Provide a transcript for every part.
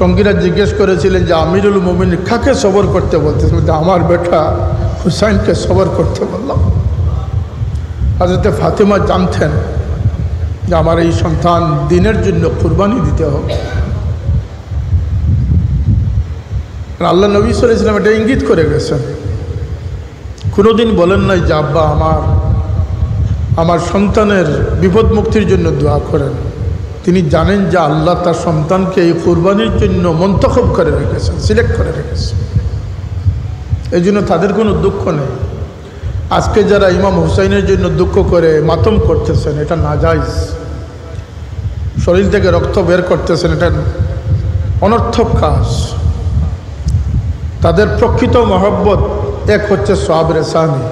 সঙ্গীরা জিজ্ঞেস করেছিলেন যে আমিরুল মুমিনিন কাকে সবর করতে বলতেছেন? আমার বেটা হুসাইনকে সবর করতে বললাম। হযরত ফাতেমা জানতেন যে আমার এই সন্তান দ্বীনের জন্য কুরবানি দিতে হবে। আল্লাহ নবী সাল্লাল্লাহু আলাইহি ওয়াসাল্লাম এটা ইঙ্গিত করে গেছেন। কোনোদিন বলেন নাই যে আব্বা আমার সন্তানের বিপদ মুক্তির জন্য দোয়া করেন। তিনি জানেন যে আল্লাহ তার সন্তানকে এই কুরবানির জন্য মন্তখব করে রেখেছেন, সিলেক্ট করে রেখেছেন। এই জন্য তাদের কোনো দুঃখ নেই। আজকে যারা ইমাম হুসাইনের জন্য দুঃখ করে মাতম করতেছেন, এটা নাজায়েজ। শরীর থেকে রক্ত বের করতেছেন, এটা অনর্থক কাজ। তাদের প্রকৃত মহব্বত এক হচ্ছে সওয়াবে সানি।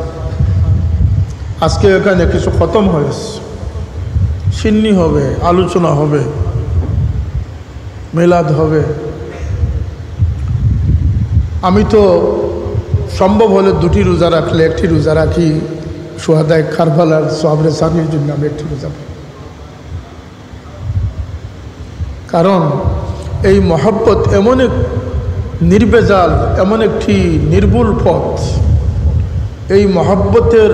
আজকে এখানে কিছু খতম হয়েছে, সিন্নি হবে, আলোচনা হবে, মিলাদ হবে। আমি তো সম্ভব হলে দুটি রোজা রাখলে একটি রোজা রাখি শুহাদায়ে কারবালার সওয়াবে সানির জন্য। আমি একটি রোজা, কারণ এই মহব্বত এমন এক নির্বেজাল, এমন একটি নির্ভুল পথ। এই মহব্বতের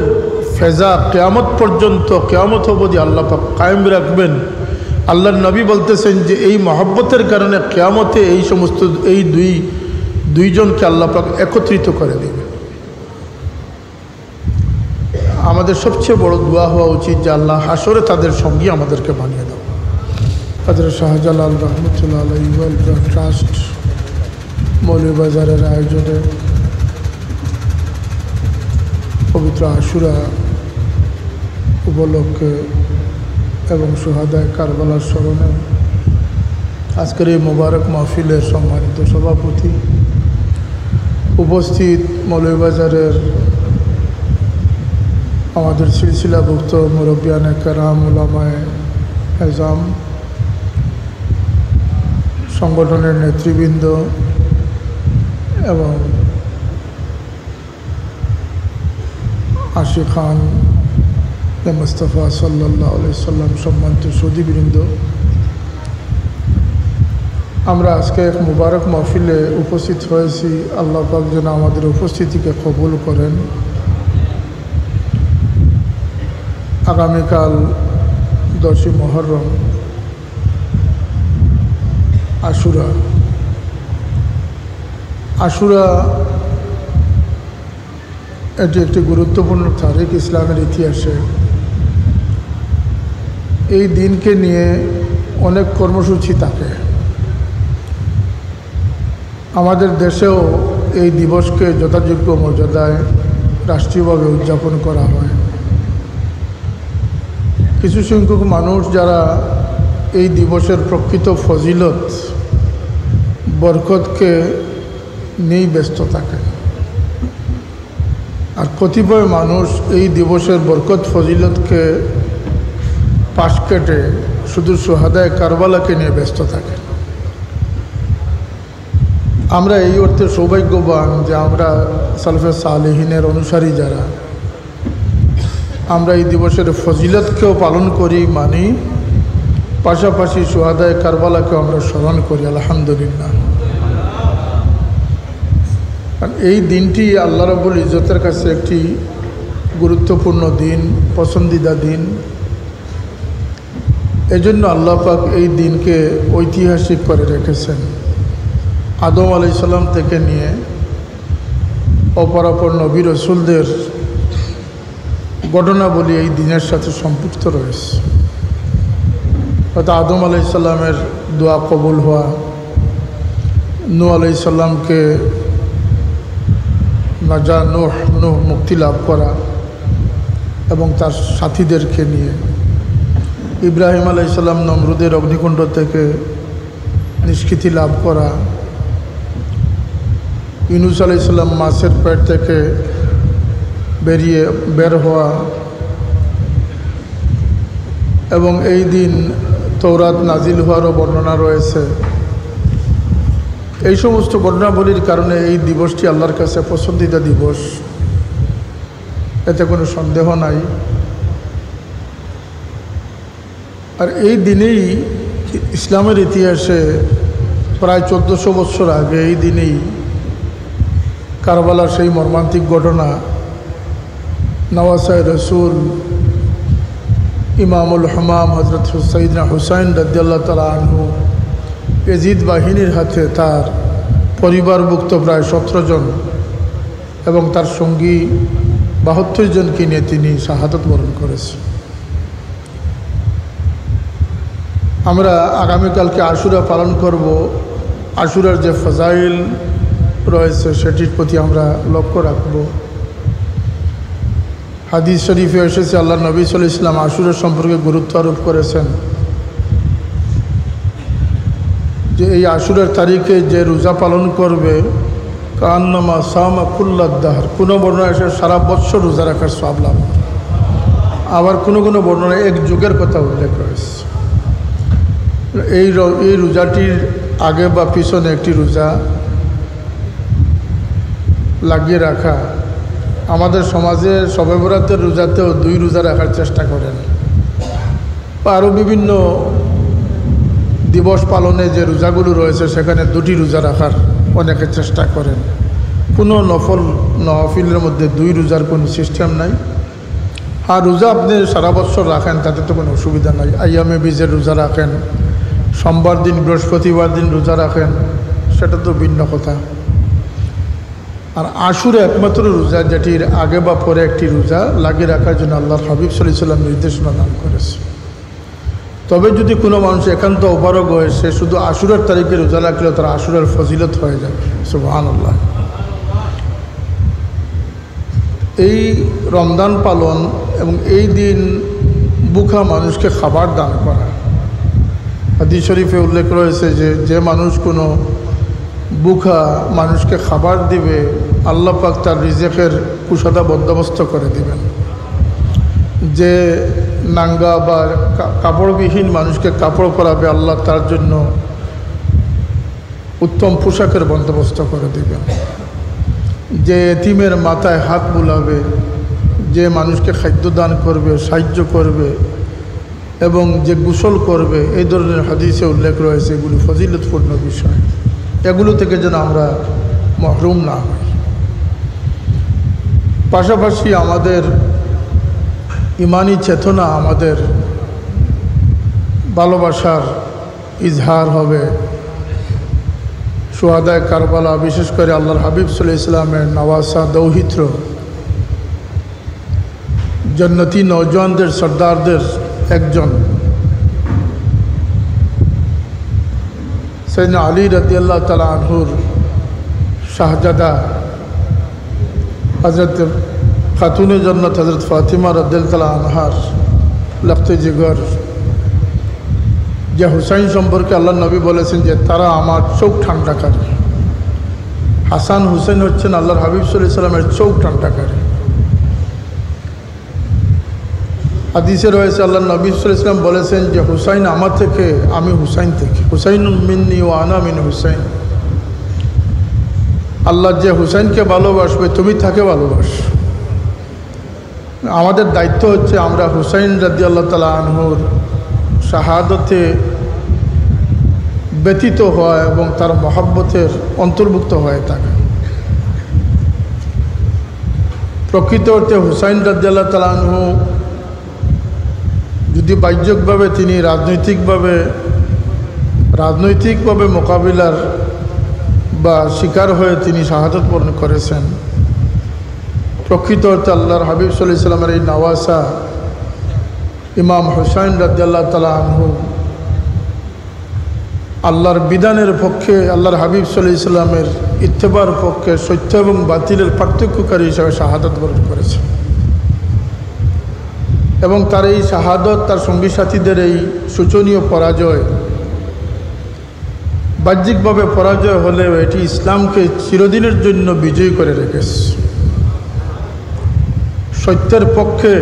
ফেজা কিয়ামত পর্যন্ত, কিয়ামত অবধি আল্লাহ পাক কায়েম রাখবেন। আল্লাহর নবী বলতেছেন যে এই মহব্বতের কারণে কিয়ামতে এই সমস্ত এই দুইজনকে আল্লাহ পাক একত্রিত করে দেবে। আমাদের সবচেয়ে বড় দোয়া হওয়া উচিত যে আল্লাহ হাসরে তাদের সঙ্গী আমাদেরকে বানিয়ে দাও। হযরত শাহজালাল রহমতুল্লাহ আলাইহি ওয়েলফেয়ার ট্রাস্ট মৌলভীবাজারের আয়োজনে পবিত্র আশুরা উপলক্ষে এবং শুহাদায়ে কারবালার স্মরণে আজকের এই মোবারক মাহফিলের সম্মানিত সভাপতি, উপস্থিত মৌলভীবাজারের আমাদের সিলসিলাভুক্ত মুরব্বিয়ানে কেরাম, উলামায়ে এজাম, সংগঠনের নেতৃবৃন্দ এবং আশিকান মুস্তাফা সাল্লাল্লাহু আলাইহি সাল্লাম সম্মানিত সুধীবৃন্দ, আমরা আজকে এক মুবারক মাহফিলে উপস্থিত হয়েছি। আল্লাহ পাক যেন আমাদের উপস্থিতিকে কবুল করেন। আগামীকাল 10ই মুহররম আশুরা এটি একটি গুরুত্বপূর্ণ তারিখ ইসলামের ইতিহাসে। এই দিনকে নিয়ে অনেক কর্মসূচি থাকে। আমাদের দেশেও এই দিবসকে যথাযোগ্য মর্যাদায় রাষ্ট্রীয়ভাবে উদযাপন করা হয়। কিছু সংখ্যক মানুষ যারা এই দিবসের প্রকৃত ফজিলত, বরকতকে নিয়েই ব্যস্ত থাকে, আর কতিপয় মানুষ এই দিবসের বরকত ফজিলতকে পাশ কেটে শুধু শুহাদায়ে কারবালাকে নিয়ে ব্যস্ত থাকে। আমরা এই অর্থে সৌভাগ্যবান যে আমরা সালফে সালেহিনের অনুসারী যারা, আমরা এই দিবসের ফজিলতকেও পালন করি, মানি, পাশাপাশি শুহাদায়ে কারবালাকেও আমরা স্মরণ করি। আলহামদুলিল্লাহ। এই দিনটি আল্লাহ রাব্বুল ইজ্জতের কাছে একটি গুরুত্বপূর্ণ দিন, পছন্দিদা দিন। এজন্য আল্লাহ পাক এই দিনকে ঐতিহাসিক করে রেখেছেন। আদম আলাইহিস সালাম থেকে নিয়ে অপরাপর নবী রাসূলদের ঘটনাবলী এই দিনের সাথে সম্পৃক্ত রয়েছে। অর্থাৎ আদম আলাইহিস সালামের দোয়া কবুল হওয়া, নূহ আলাইহিস সালামকে নূহ মুক্তি লাভ করা এবং তার সাথীদেরকে নিয়ে, ইব্রাহিম আলাইহিস সালাম নমরুদের অগ্নিকুণ্ড থেকে নিষ্কৃতি লাভ করা, ইউনূস আলাইহিস সালাম মাছের পেট থেকে বের হওয়া, এবং এই দিন তৌরাত নাজিল হওয়ারও বর্ণনা রয়েছে। এই সমস্ত ঘটনাবলীর কারণে এই দিবসটি আল্লাহর কাছে পছন্দিদা দিবস, এতে কোনো সন্দেহ নাই। আর এই দিনেই ইসলামের ইতিহাসে প্রায় 1400 বছর আগে এই দিনেই কারবালার সেই মর্মান্তিক ঘটনা, নওয়াসায় রসুল ইমামুল হমাম হজরত সৈয়দনা হুসাইন রাদিয়াল্লাহু তাআলা আনহু ইয়াজিদ বাহিনীর হাতে তার পরিবারভুক্ত প্রায় 17 জন এবং তার সঙ্গী 72 জনকে নিয়ে তিনি শাহাদত বরণ করেছেন। আমরা আগামীকালকে আশুরা পালন করব। আশুরার যে ফজাইল রয়েছে সেটির প্রতি আমরা লক্ষ্য রাখব। হাদিস শরীফে এসেছে আল্লাহ নবী সাল্লাল্লাহু আলাইহি ওয়াসাল্লাম আশুরার সম্পর্কে গুরুত্ব আরোপ করেছেন যে এই আশুরার তারিখে যে রোজা পালন করবে কান্নামা সামা কুল্লাদ্দাহর, কোনো বর্ণনা এসে সারা বৎসর রোজা রাখার সওয়াব লাভ। আবার কোনো কোনো বর্ণনায় এক যুগের কথা উল্লেখ রয়েছে। এই রোজাটির আগে বা পিছনে একটি রোজা লাগিয়ে রাখা। আমাদের সমাজে শবে বরাতের রোজাতেও 2 রোজা রাখার চেষ্টা করেন, বা আরও বিভিন্ন দিবস পালনে যে রোজাগুলো রয়েছে সেখানে 2টি রোজা রাখার অনেকে চেষ্টা করেন। কোনো নফিলের মধ্যে 2 রোজার কোনো সিস্টেম নাই। আর রোজা আপনি সারা বছর রাখেন তাতে তো কোনো অসুবিধা নাই। আইয়ামে বীজের রোজা রাখেন, সোমবার দিন বৃহস্পতিবার দিন রোজা রাখেন, সেটা তো ভিন্ন কথা। আর আশুরা একমাত্র রোজা যেটির আগে বা পরে একটি রোজা লাগিয়ে রাখার জন্য আল্লাহর হাবিব সাল্লাল্লাহু আলাইহি ওয়াসাল্লাম নির্দেশনা দান করেছে। তবে যদি কোনো মানুষ একান্ত অপারগ হয়, সে শুধু আশুরার তারিখে রোজা রাখলেও তার আশুরার ফজিলত হয়ে যাবে। সুবহানাল্লাহ। এই রমজান পালন এবং এই দিন ভুখা মানুষকে খাবার দান করা, হাদিস শরীফে উল্লেখ রয়েছে যে মানুষ কোনো ভুখা মানুষকে খাবার দিবে, আল্লাহ পাক তার রিজেকের কুশাদা বন্দোবস্ত করে দিবেন। যে নাঙ্গা বা কাপড়বিহীন মানুষকে কাপড় পরাবে, আল্লাহ তার জন্য উত্তম পোশাকের বন্দোবস্ত করে দিবেন। যে এতিমের মাথায় হাত বুলাবে, যে মানুষকে খাদ্য দান করবে, সাহায্য করবে এবং যে গোসল করবে, এই ধরনের হাদিসে উল্লেখ রয়েছে। এগুলি ফজিলতপূর্ণ বিষয়, এগুলো থেকে যেন আমরা মহরুম না হই। পাশাপাশি আমাদের ইমানি চেতনা, আমাদের ভালোবাসার ইজহার হবে শুহাদায়ে কারবালা, বিশেষ করে আল্লাহর হাবিব সাল্লাল্লাহু আলাইহি ওয়াসাল্লামের নওয়াসা দৌহিত্র জান্নাতি নওজওয়ানদের সর্দারদের একজন সাইয়েদনা আলী রাদিয়াল্লাহু তাআলা আনহুর শাহজাদা হযরত খাতুনে জান্নাত হযরত ফাতিমা রাদিয়াল্লাহু তাআলা আনহার লখতে জিগর যে হুসাইন সম্পর্কে আল্লাহ নবী বলেছেন যে তারা আমার চোখ ঠান্ডাকারী। হাসান হুসেন হচ্ছেন আল্লাহর হাবিব সাল্লাল্লাহু আলাইহি ওয়াসাল্লামের চোখ ঠান্ডাকারী। হাদিসে রয়েছে আল্লাহ নবী সাল্লাল্লাহু আলাইহি ওয়াসাল্লাম বলেছেন যে হুসাইন আমার থেকে, আমি হুসাইন থেকে। হুসাইনুন মিন্নি ওয়া আনা মিন হুসাইন। আল্লাহ যে হুসাইনকে ভালোবাসবে তুমি তাকে ভালোবাস। আমাদের দায়িত্ব হচ্ছে আমরা হুসাইন রাদিয়াল্লাহু তাআলা আনহুর শাহাদতে ব্যতীত হওয়া এবং তার মহব্বতের অন্তর্ভুক্ত হয়ে থাকা। প্রকৃত অর্থে হুসাইন রাদিয়াল্লাহু তাআলা আনহু যদি বাহ্যিকভাবে তিনি রাজনৈতিকভাবে মোকাবিলার বা শিকার হয়ে তিনি শাহাদত বরণ করেছেন, প্রকৃত অর্থে আল্লাহর হাবিব সাল্লাল্লাহু আলাইহি ওয়াসাল্লামের এই নওয়াসা ইমাম হুসাইন রাদিয়াল্লাহু তাআলা আনহু আল্লাহর বিধানের পক্ষে, আল্লাহর হাবিব সাল্লাল্লাহু আলাইহি ওয়াসাল্লামের ইত্তেবার পক্ষে সত্য এবং বাতিলের পার্থক্যকারী হিসাবে শাহাদত বরণ করেছে। এবং তার এই শাহাদত, তার সঙ্গী সাথীদের এই শোচনীয় পরাজয়, বাহ্যিকভাবে পরাজয় হলেও এটি ইসলামকে চিরদিনের জন্য বিজয়ী করে রেখেছে। সত্যের পক্ষে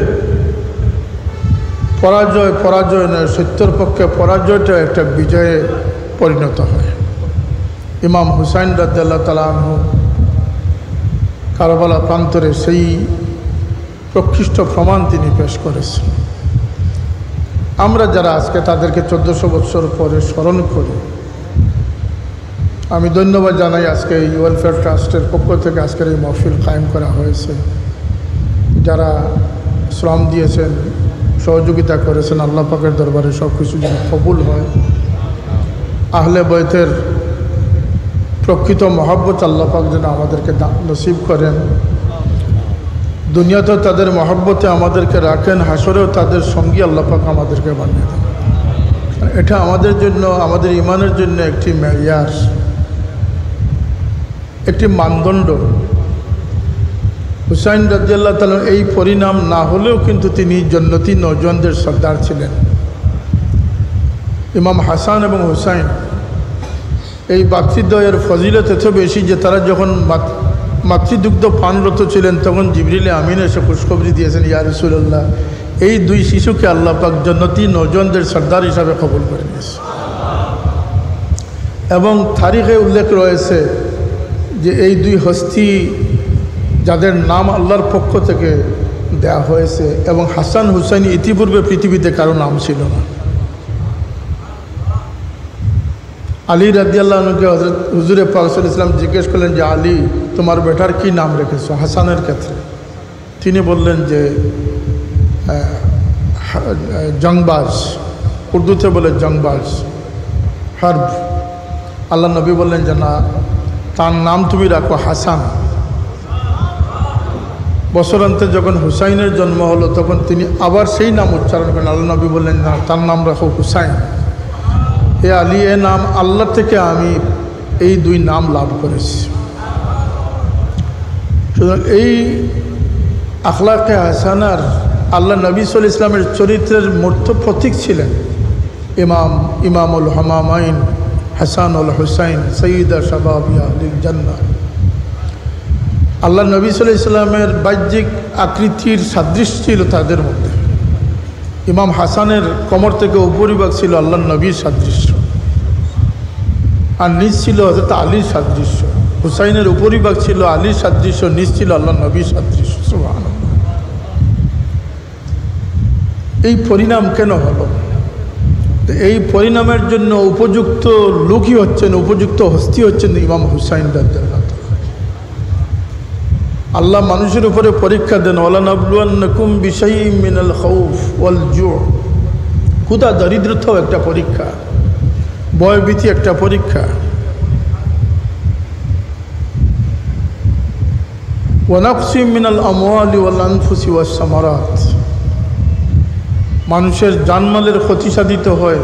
পরাজয় নয়, সত্যের পক্ষে পরাজয়টা একটা বিজয়ে পরিণত হয়। ইমাম হুসাইন রাদিয়াল্লাহু তাআলা আনহু কারবালা প্রান্তরে সেই প্রকৃষ্ট প্রমাণ তিনি পেশ করেছেন। আমরা যারা আজকে তাদেরকে 1400 বছর পরে স্মরণ করি, আমি ধন্যবাদ জানাই আজকে এই ওয়েলফেয়ার ট্রাস্টের পক্ষ থেকে আজকের এই মাহফিল কায়েম করা হয়েছে। যারা শ্রম দিয়েছেন, সহযোগিতা করেছেন, আল্লাহ পাকের দরবারে সব কিছু যেন কবুল হয়। আহলে বয়তের প্রকৃত মহব্বত আল্লাহ পাক যেন আমাদেরকে নসিব করেন। দুনিয়াতেও তাদের মহব্বতে আমাদেরকে রাখেন, হাসরেও তাদের সঙ্গী আল্লাহ পাক আমাদেরকে বানিয়ে দেন। এটা আমাদের জন্য, আমাদের ইমানের জন্য একটি মেয়ার, একটি মানদণ্ড। হুসাইন রাদিয়াল্লাহু তাআলা এই পরিণাম না হলেও কিন্তু তিনি জান্নাতি নওজওয়ানদের সর্দার ছিলেন। ইমাম হাসান এবং হুসাইন এই ভাতৃদ্বয়ের ফজিলত এত বেশি যে তারা যখন মাতৃদুগ্ধ পানরত ছিলেন তখন জিবরিল আমিন এসে খুশখবরি দিয়েছেন, ইয়া রাসূলুল্লাহ, এই দুই শিশুকে আল্লাহ পাক জান্নাতি নওজওয়ানদের সর্দার হিসাবে কবুল করে নিয়েছে। এবং তারিখে উল্লেখ রয়েছে যে এই দুই হস্তি যাদের নাম আল্লাহর পক্ষ থেকে দেয়া হয়েছে, এবং হাসান হুসাইন ইতিপূর্বে পৃথিবীতে কারো নাম ছিল না। আলী রাদিয়াল্লাহু আনহুকে হযরত হুজুরে পাক সাল্লাল্লাহু আলাইহি ওয়াসাল্লাম জিজ্ঞেস করলেন যে আলী, তোমার বেটার কি নাম রেখেছো হাসানের ক্ষেত্রে? তিনি বললেন যে জংবাজ, উর্দুতে বলে জংবাজ, হার্ব। আল্লাহ নবী বললেন যে না, তার নাম তুমি রাখো হাসান। বছরান্তে যখন হুসাইনের জন্ম হলো তখন তিনি আবার সেই নাম উচ্চারণ করেন। আল্লাহ নবী বললেন না, তার নাম রাখো হুসাইন। এ আলী, এ নাম আল্লাহ থেকে আমি এই দুই নাম লাভ করেছি। সুতরাং এই আখলাকে হাসানার আল্লাহ নবী সাল্লাল্লাহু আলাইহি ওয়াসাল্লামের চরিত্রের মূর্ত প্রতীক ছিলেন ইমামুল হামামাইন হাসানুল হুসাইন সৈয়দা শাবাবি আহলিল জান্নাহ। আল্লাহ নবী সাল্লাল্লাহু আলাইহি ওয়াসাল্লামের বাহ্যিক আকৃতির সাদৃশ্য ছিল তাদের মধ্যে। ইমাম হাসানের কোমর থেকে উপরিভাগ ছিল আল্লাহ নবীর সাদৃশ্য, আর নিচ ছিল হযরত আলীর সাদৃশ্য। হুসাইনের উপরিভাগ ছিল আলীর সাদৃশ্য, নিচ ছিল আল্লাহ নবীর সাদৃশ্য। সুবহানাল্লাহ। এই পরিণাম কেন হলো? এই পরিণামের জন্য উপযুক্ত লোকই হচ্ছেন, উপযুক্ত হস্তি হচ্ছেন ইমাম হুসাইন রাদিয়াল্লাহু তাআলা। আল্লাহ মানুষের উপরে পরীক্ষা দেন, ওয়ালানাবলুয়ান্নাকুম বিশাইইম মিনাল খাউফ ওয়াল জু'। ক্ষুধা দরিদ্রতাও একটা পরীক্ষা, ভয়ভীতি একটা পরীক্ষা। ওয়া নাকসিম মিনাল আমওয়ালি ওয়াল আনফুসি ওয়াস সামারাত। মানুষের জানমালের ক্ষতি সাধিত হয়,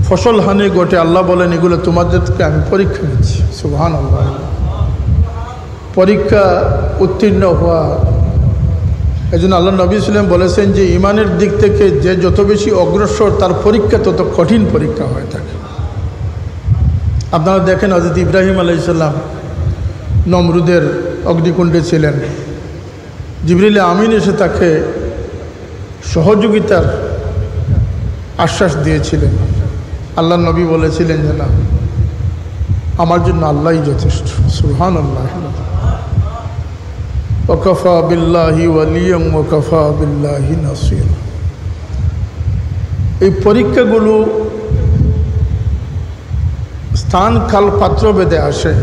ফসল হানি ঘটে। আল্লাহ বলেন এগুলো তোমাদেরকে আমি পরীক্ষা নিচ্ছি। সুবহানাল্লাহ। পরীক্ষা উত্তীর্ণ হওয়া, এই জন্য আল্লাহ নবী সাল্লাল্লাহু আলাইহি ওয়াসাল্লাম বলেছেন যে ইমানের দিক থেকে যে যত বেশি অগ্রসর তার পরীক্ষা তত কঠিন পরীক্ষা হয়ে থাকে। আপনারা দেখেন হযরত ইব্রাহিম আলাইহিস সালাম নমরুদের অগ্নিকুণ্ডে ছিলেন। জিবরিল আমিন এসে তাকে সহযোগিতার আশ্বাস দিয়েছিলেন। আল্লাহ নবী বলেছিলেন যে না, আমার জন্য আল্লাহই যথেষ্ট। সুবহানাল্লাহ। ওয়াকাফা বিল্লাহি ওয়ালিয়াম ওয়াকাফা বিল্লাহি নাসির। এই পরীক্ষাগুলো স্থান কাল পাত্র ভেদে আসে।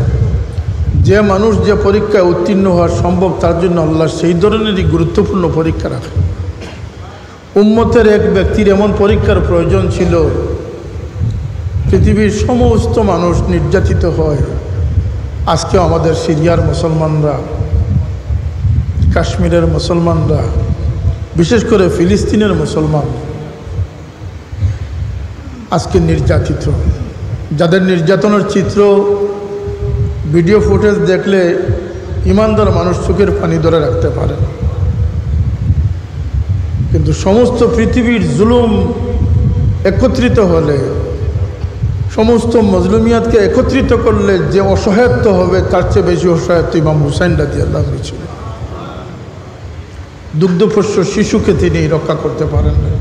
যে মানুষ যে পরীক্ষায় উত্তীর্ণ হওয়া সম্ভব তার জন্য আল্লাহ সেই ধরনেরই গুরুত্বপূর্ণ পরীক্ষা রাখে। উম্মতের এক ব্যক্তির এমন পরীক্ষার প্রয়োজন ছিল, পৃথিবীর সমস্ত মানুষ নির্যাতিত হয়। আজকে আমাদের সিরিয়ার মুসলমানরা, কাশ্মীরের মুসলমানরা, বিশেষ করে ফিলিস্তিনের মুসলমান আজকে নির্যাতিত। যাদের নির্যাতনের চিত্র, ভিডিও ফুটেজ দেখলে ইমানদার মানুষ চোখের পানি ধরে রাখতে পারে। কিন্তু সমস্ত পৃথিবীর জুলুম একত্রিত হলে, সমস্ত মজলুমিয়াতকে একত্রিত করলে যে অসহায়ত্ব হবে তার চেয়ে বেশি অসহায়ত্ব ইমাম হুসাইন রাদিয়াল্লাহু আনহু ছিল। দুগ্ধপোষ্য শিশুকে তিনি রক্ষা করতে পারেন না,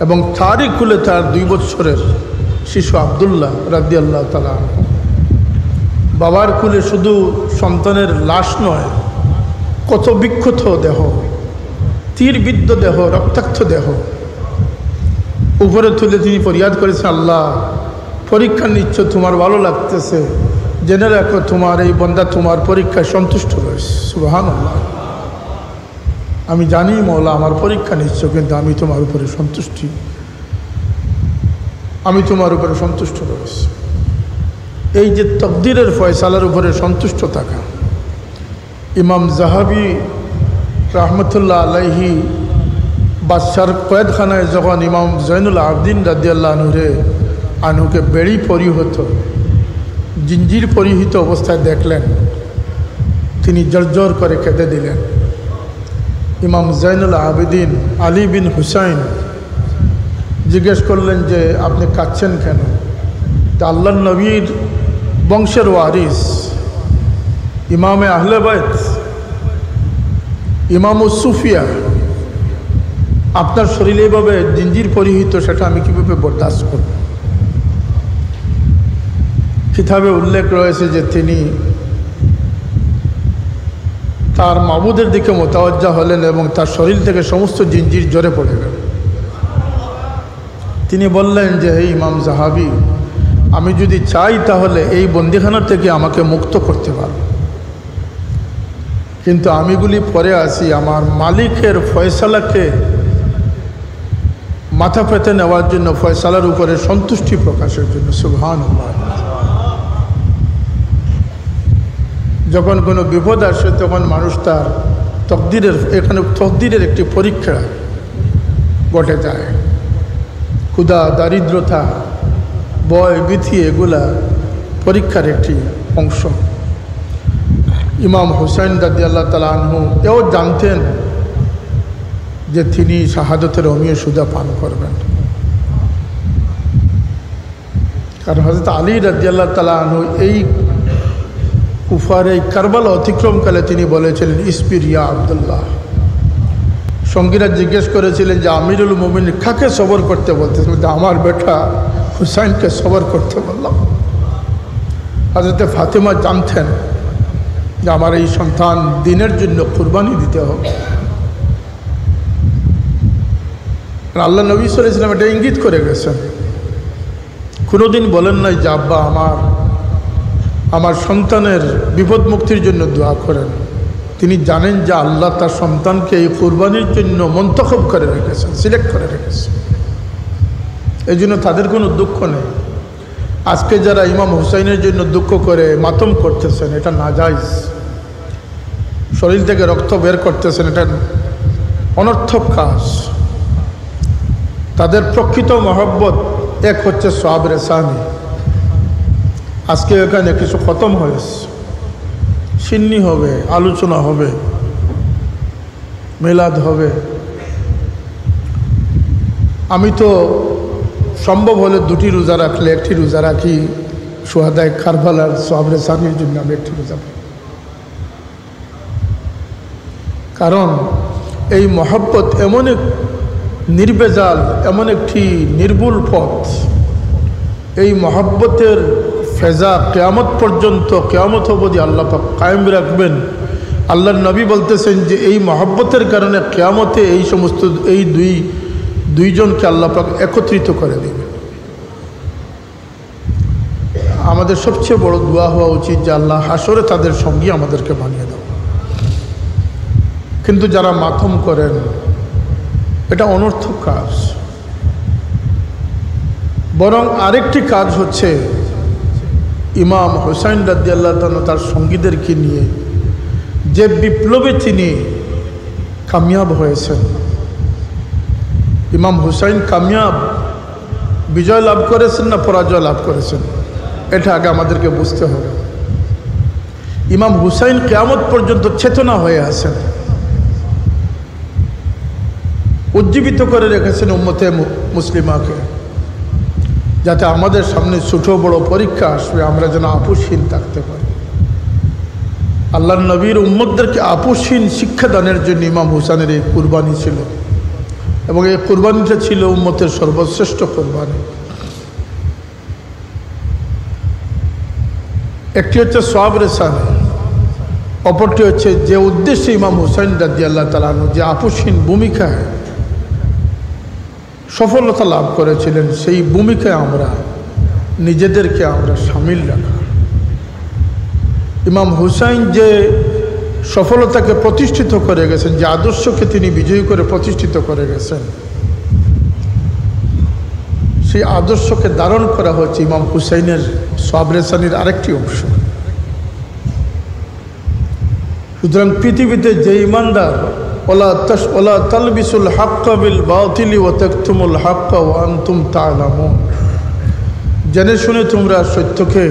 এবং তারই কুলে তার 2 বছরের শিশু আব্দুল্লাহ রাদিয়াল্লাহু তাআলা আনহু। বাবার কুলে শুধু সন্তানের লাশ নয়, কত বিক্ষত দেহ, তীরবিদ্ধ দেহ, রক্তাক্ত দেহ উপরে তুলে তিনি ফরিয়াদ করেছেন, আল্লাহ পরীক্ষা নিচ্ছ, তোমার ভালো লাগতেছে, জেনে রাখো তোমার এই বান্দা তোমার পরীক্ষায় সন্তুষ্ট রয়েছে। সুবহানাল্লাহ। আমি জানি মওলা আমার পরীক্ষা নিচ্ছ, কিন্তু আমি তোমার উপরে সন্তুষ্টি, আমি তোমার উপরে সন্তুষ্ট রয়েছি। এই যে তকদিরের ফয়সালার উপরে সন্তুষ্ট থাকা, ইমাম জাহাবি রহমতুল্লাহ আলাইহি বাদশার কয়েদখানায় যখন ইমাম জৈনুল আবদিন রাদিয়াল্লাহু আনহুকে বেড়ি পরিহিত, জিঞ্জির পরিহিত অবস্থায় দেখলেন, তিনি জর্জর করে কেঁদে দিলেন। ইমাম জৈনুল আবেদিন আলী বিন হুসাইন জিজ্ঞেস করলেন যে আপনি কাঁদছেন কেন? তা আল্লাহর নবীর বংশের ওয়ারিস, ইমামে আহলে বাইত, ইমাম সুফিয়া, আপনার শরীরে এইভাবে জিঞ্জির পরিহিত, সেটা আমি কীভাবে বরদাস্ত করব? কিতাবে উল্লেখ রয়েছে যে তিনি তার মাবুদের দিকে মোতাওয়াজ্জা হলেন এবং তার শরীর থেকে সমস্ত জিঞ্জির ঝরে পড়ে গেল। তিনি বললেন যে হে ইমাম জাহাবি, আমি যদি চাই তাহলে এই বন্দিখানা থেকে আমাকে মুক্ত করতে পারব, কিন্তু আমিগুলি পরে আসি আমার মালিকের ফয়সালাকে মাথা পেতে নেওয়ার জন্য, ফয়সালার উপরে সন্তুষ্টি প্রকাশের জন্য। সুবহানাল্লাহ। যখন কোনো বিপদ আসে তখন মানুষ তার তকদিরের, এখানে তকদিরের একটি পরীক্ষা ঘটে যায়। ক্ষুধা, দারিদ্রতা, ভয়, ভীতি, এগুলা পরীক্ষার একটি অংশ। ইমাম হুসাইন রাদিয়াল্লাহু তাআলা আনহু এও জানতেন যে তিনি শাহাদতের অমীয় সুধা পান করবেন, কারণ হযরত আলী রাদিয়াল্লাহু তাআলা আনহু এই কুফার, এই কারবালা অতিক্রমকালে তিনি বলেছিলেন ইসবির ইয়া আব্দুল্লাহ। সঙ্গীরা জিজ্ঞেস করেছিলেন যে আমিরুল মুমিনিন কাকে সবর করতে বলতেছেন? আমার বেটা হুসাইনকে সবর করতে বললাম। হযরত ফাতেমা জানতেন যে আমার এই সন্তান দিনের জন্য কুরবানি দিতে হবে। আল্লাহ নবী সাল্লাল্লাহু আলাইহি ওয়াসাল্লাম এটা ইঙ্গিত করে গেছেন। কোনোদিন বলেন নাই যে আব্বা আমার সন্তানের বিপদ মুক্তির জন্য দোয়া করেন। তিনি জানেন যে আল্লাহ তার সন্তানকে এই কুরবানির জন্য মন্তখব করে রেখেছেন, সিলেক্ট করে রেখেছেন। এই জন্য তাদের কোনো দুঃখ নেই। আজকে যারা ইমাম হুসাইনের জন্য দুঃখ করে মাতম করতেছেন, এটা নাজায়েজ। শরীর থেকে রক্ত বের করতেছেন, এটা অনর্থক কাজ। তাদের প্রকৃত মহব্বত এক হচ্ছে সওয়াব রেসানি। আজকে এখানে কিছু খতম হয়েছে, সিন্নি হবে, আলোচনা হবে, মিলাদ হবে। আমি তো সম্ভব হলে দুটি রোজা রাখলে একটি রোজা রাখি, সুহাদায়ে কারবালার সওয়াব রেসানির জন্য আমি একটি রোজা রাখি। কারণ এই মহব্বত এমন এক নির্বেজাল, এমন একটি নির্ভুল পথ, এই মহব্বতের ফেজা কিয়ামত পর্যন্ত, কিয়ামত অবধি আল্লাহ পাক কায়েম রাখবেন। আল্লাহর নবী বলতেছেন যে এই মহব্বতের কারণে কিয়ামতে এই সমস্ত এই দুইজনকে আল্লাহ পাক একত্রিত করে দেবেন। আমাদের সবচেয়ে বড় দোয়া হওয়া উচিত যে আল্লাহ হাসরে তাদের সঙ্গী আমাদেরকে বানিয়ে দাও। কিন্তু যারা মাতম করেন, এটা অনর্থক কাজ। বরং আরেকটি কাজ হচ্ছে ইমাম হুসাইন রাদিয়াল্লাহু তাআলা তার সঙ্গীদেরকে নিয়ে যে বিপ্লবে তিনি কামিয়াব হয়েছেন। ইমাম হুসাইন কামিয়াব, বিজয় লাভ করেছেন না পরাজয় লাভ করেছেন, এটা আগে আমাদেরকে বুঝতে হবে। ইমাম হুসাইন কিয়ামত পর্যন্ত চেতনা হয়ে আছেন, উজ্জীবিত করে রেখেছেন উম্মতে মুসলিমাকে, যাতে আমাদের সামনে ছোট বড় পরীক্ষা আসবে আমরা যেন আপোষহীন থাকতে পারি। আল্লাহর নবীর উম্মতদেরকে আপোষহীন শিক্ষা দানের জন্য ইমাম হুসাইনের এই কুরবানি ছিল, এবং এই কুরবানিটা ছিল উম্মতের সর্বশ্রেষ্ঠ কুরবানি। একটি হচ্ছে সওয়াব রেসানি, অপরটি হচ্ছে যে উদ্দেশ্যে ইমাম হুসাইন রাদিয়াল্লাহু তাআলা আনহু যে আপোষহীন ভূমিকায় সফলতা লাভ করেছিলেন, সেই ভূমিকায় আমরা নিজেদেরকে আমরা সামিল রাখা। ইমাম হুসাইন যে সফলতাকে প্রতিষ্ঠিত করে গেছেন, যে আদর্শকে তিনি বিজয়ী করে প্রতিষ্ঠিত করে গেছেন, সেই আদর্শকে ধারণ করা হচ্ছে ইমাম হুসাইনের সবরেসানির আরেকটি অংশ। সুতরাং পৃথিবীতে যে ইমানদার ওলা তালবিসুল হাক্কা বিল বাতিলি ওয়া তাকতুমুল হাক্কা ওয়া আনতুম তা'লামুন, জেনে শুনে তোমরা সত্যকে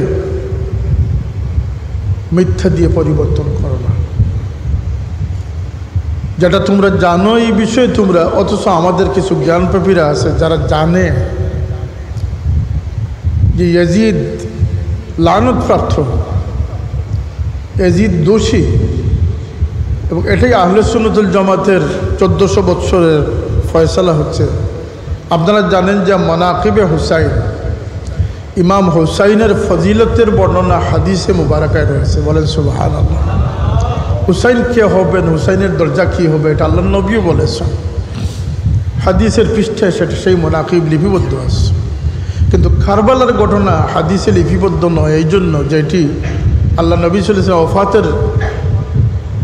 মিথ্যা দিয়ে পরিবর্তন করো না। যেটা তোমরা জানো এই বিষয়ে তোমরা, অথচ আমাদের কিছু জ্ঞানপ্রাপীরা আছে যারা জানে যে ইয়াজিদ লানতপ্রাপ্ত, ইয়াজিদ দোষী, এবং এটাই আহলে সুন্নাতুল জামাতের 1400 বৎসরের ফয়সালা হচ্ছে। আপনারা জানেন যে মানাকিবে হুসাইন, ইমাম হুসাইনের ফজিলতের বর্ণনা হাদিসে মুবারাকায় রয়েছে। বলেন সুবহানাল্লাহ। হুসাইন কে হবেন, হুসাইনের দরজা কী হবে, এটা আল্লাহ নবীও বলেছেন। হাদিসের পৃষ্ঠায় সেটা সেই মানাকিব লিপিবদ্ধ আছে। কিন্তু কারবালার ঘটনা হাদিসে লিপিবদ্ধ নয়, এই জন্য যে এটি আল্লাহ নবী সাল্লাল্লাহু আলাইহি ওয়াসাল্লাম ওফাতের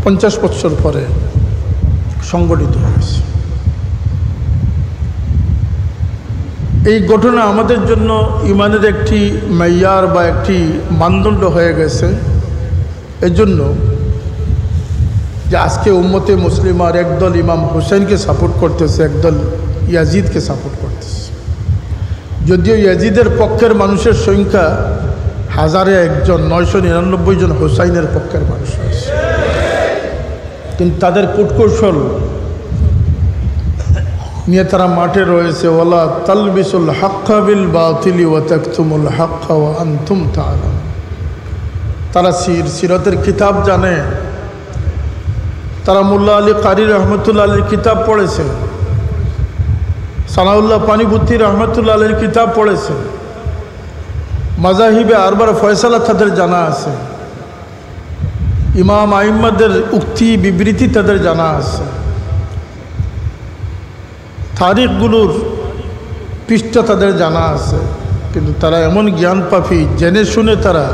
50 বৎসর পরে সংগঠিত হয়েছে। এই ঘটনা আমাদের জন্য ইমানের একটি মাইয়ার বা একটি মানদণ্ড হয়ে গেছে। এজন্য যে আজকে উম্মতে মুসলিমার একদল ইমাম হুসাইনকে সাপোর্ট করতেছে, একদল ইয়াজিদকে সাপোর্ট করতেছে। যদিও ইয়াজিদের পক্ষের মানুষের সংখ্যা 1001 999 জন হুসাইনের পক্ষের মানুষ রয়েছে, কিন্তু তাদের কূটকৌশল নিয়ে তারা মাঠে রয়েছে। ওয়ালা তালবিসুল হাক্কা বিল বাতিলি ওয়া তাকতুমুল হাক্কা ওয়া আনতুম তা'লামুন। তারা সিরাতের কিতাব জানে, তারা মোল্লা আলী কারি রহমতুল্লাহ আলীর কিতাব পড়েছে, সানাউল্লাহ পানিভূতি রহমতুল্লাহ আলীর কিতাব পড়েছে, মাজাহিবে আরবার ফয়সালা তাদের জানা আছে, ইমাম আইম্মাদের উক্তি বিবৃতি তাদের জানা আছে, তারিখগুলোর পৃষ্ঠা তাদের জানা আছে। কিন্তু তারা এমন জ্ঞান পাফি, জেনে শুনে তারা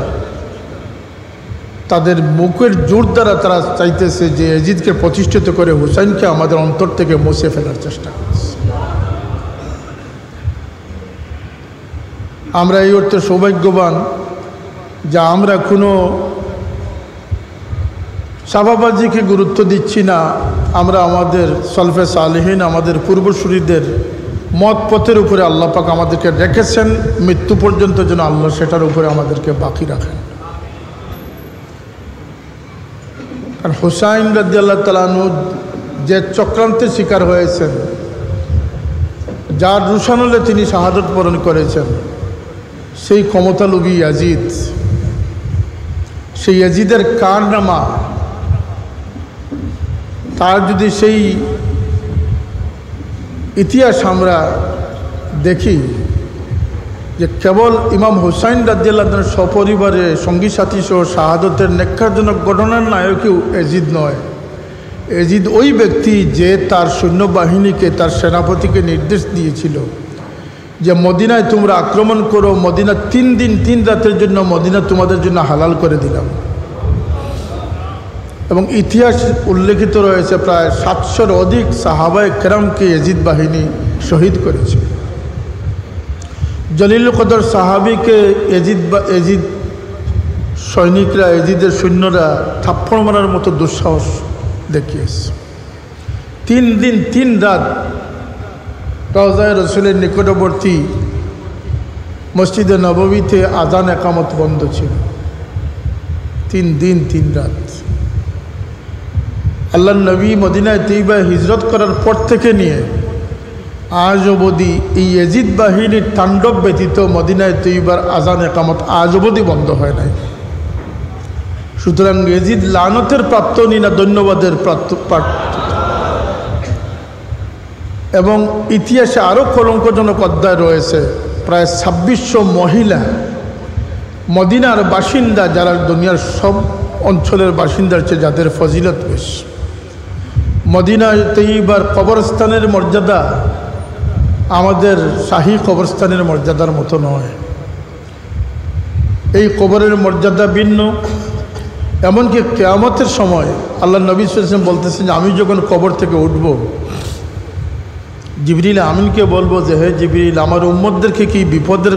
তাদের মুখের জোর দ্বারা তারা চাইতেছে যে ইয়াজিদকে প্রতিষ্ঠিত করে হুসাইনকে আমাদের অন্তর থেকে মুছে ফেলার চেষ্টা করছে। আমরা এই অর্থে সৌভাগ্যবান যে আমরা কোনো সাবাবাজিকে গুরুত্ব দিচ্ছি না। আমরা আমাদের সলফে সালেহিন, আমাদের পূর্বসূরীদের মত পথের উপরে আল্লাহ পাক আমাদেরকে রেখেছেন, মৃত্যু পর্যন্ত যেন আল্লাহ সেটার উপরে আমাদেরকে বাকি রাখেন। কারণ হুসাইন রাদিয়াল্লাহু তাআলা আনহু যে চক্রান্তের শিকার হয়েছেন, যার রুশানলে তিনি শাহাদত বরণ করেছেন, সেই ক্ষমতালোভী ইয়াজিদ, সেই ইয়াজিদের কারনামা, তার যদি সেই ইতিহাস আমরা দেখি যে কেবল ইমাম হুসাইন রাদিয়াল্লাহু তাআলা সপরিবারে সঙ্গী সাথী সহ শাহাদতের নেককারজনক ঘটনার নায়কও ইয়াজিদ নয়। ইয়াজিদ ওই ব্যক্তি যে তার সৈন্যবাহিনীকে, তার সেনাপতিকে নির্দেশ দিয়েছিল যে মদিনায় তোমরা আক্রমণ করো, মদিনা 3 দিন 3 রাতের জন্য মদিনা তোমাদের জন্য হালাল করে দিলাম। এবং ইতিহাস উল্লেখিত রয়েছে প্রায় 700-র অধিক সাহাবায়ে কেরামকে ইয়াজিদ বাহিনী শহীদ করেছে। জলিল কদর সাহাবিকে ইয়াজিদ সৈনিকরা, ইয়াজিদের সৈন্যরা থাপ্পড় মারার মতো দুঃসাহস দেখিয়েছে। 3 দিন 3 রাত রওজায়ে রসুলের নিকটবর্তী মসজিদে নববীতে আজান একামত বন্ধ ছিল। 3 দিন 3 রাত। আল্লাহ নবী মদিনায় তৈবায় হিজরত করার পর থেকে নিয়ে আজ অবধি এই ইয়াজিদ বাহিনীর তাণ্ডব ব্যতীত মদিনায় তৈবার আজান একামত আজ অবধি বন্ধ হয় নাই। সুতরাং ইয়াজিদ লানতের প্রাপ্ত না ধন্যবাদের প্রাপ্ত। এবং ইতিহাসে আরও কলঙ্কজনক অধ্যায় রয়েছে। প্রায় 2600 মহিলা মদিনার বাসিন্দা, যারা দুনিয়ার সব অঞ্চলের বাসিন্দার চেয়ে যাদের ফজিলত বেশ। মদিনায় তৈবার কবরস্থানের মর্যাদা আমাদের শাহী কবরস্থানের মর্যাদার মতো নয়। এই কবরের মর্যাদা ভিন্ন। এমনকি কিয়ামতের সময় আল্লাহ নবী সাল্লাল্লাহু আলাইহি ওয়াসাল্লাম বলতেছেন যে আমি যখন কবর থেকে উঠব, জিবরিল আমিনকে বলবো যে হে জিবরিল, আমার উম্মতদেরকে কি বিপদের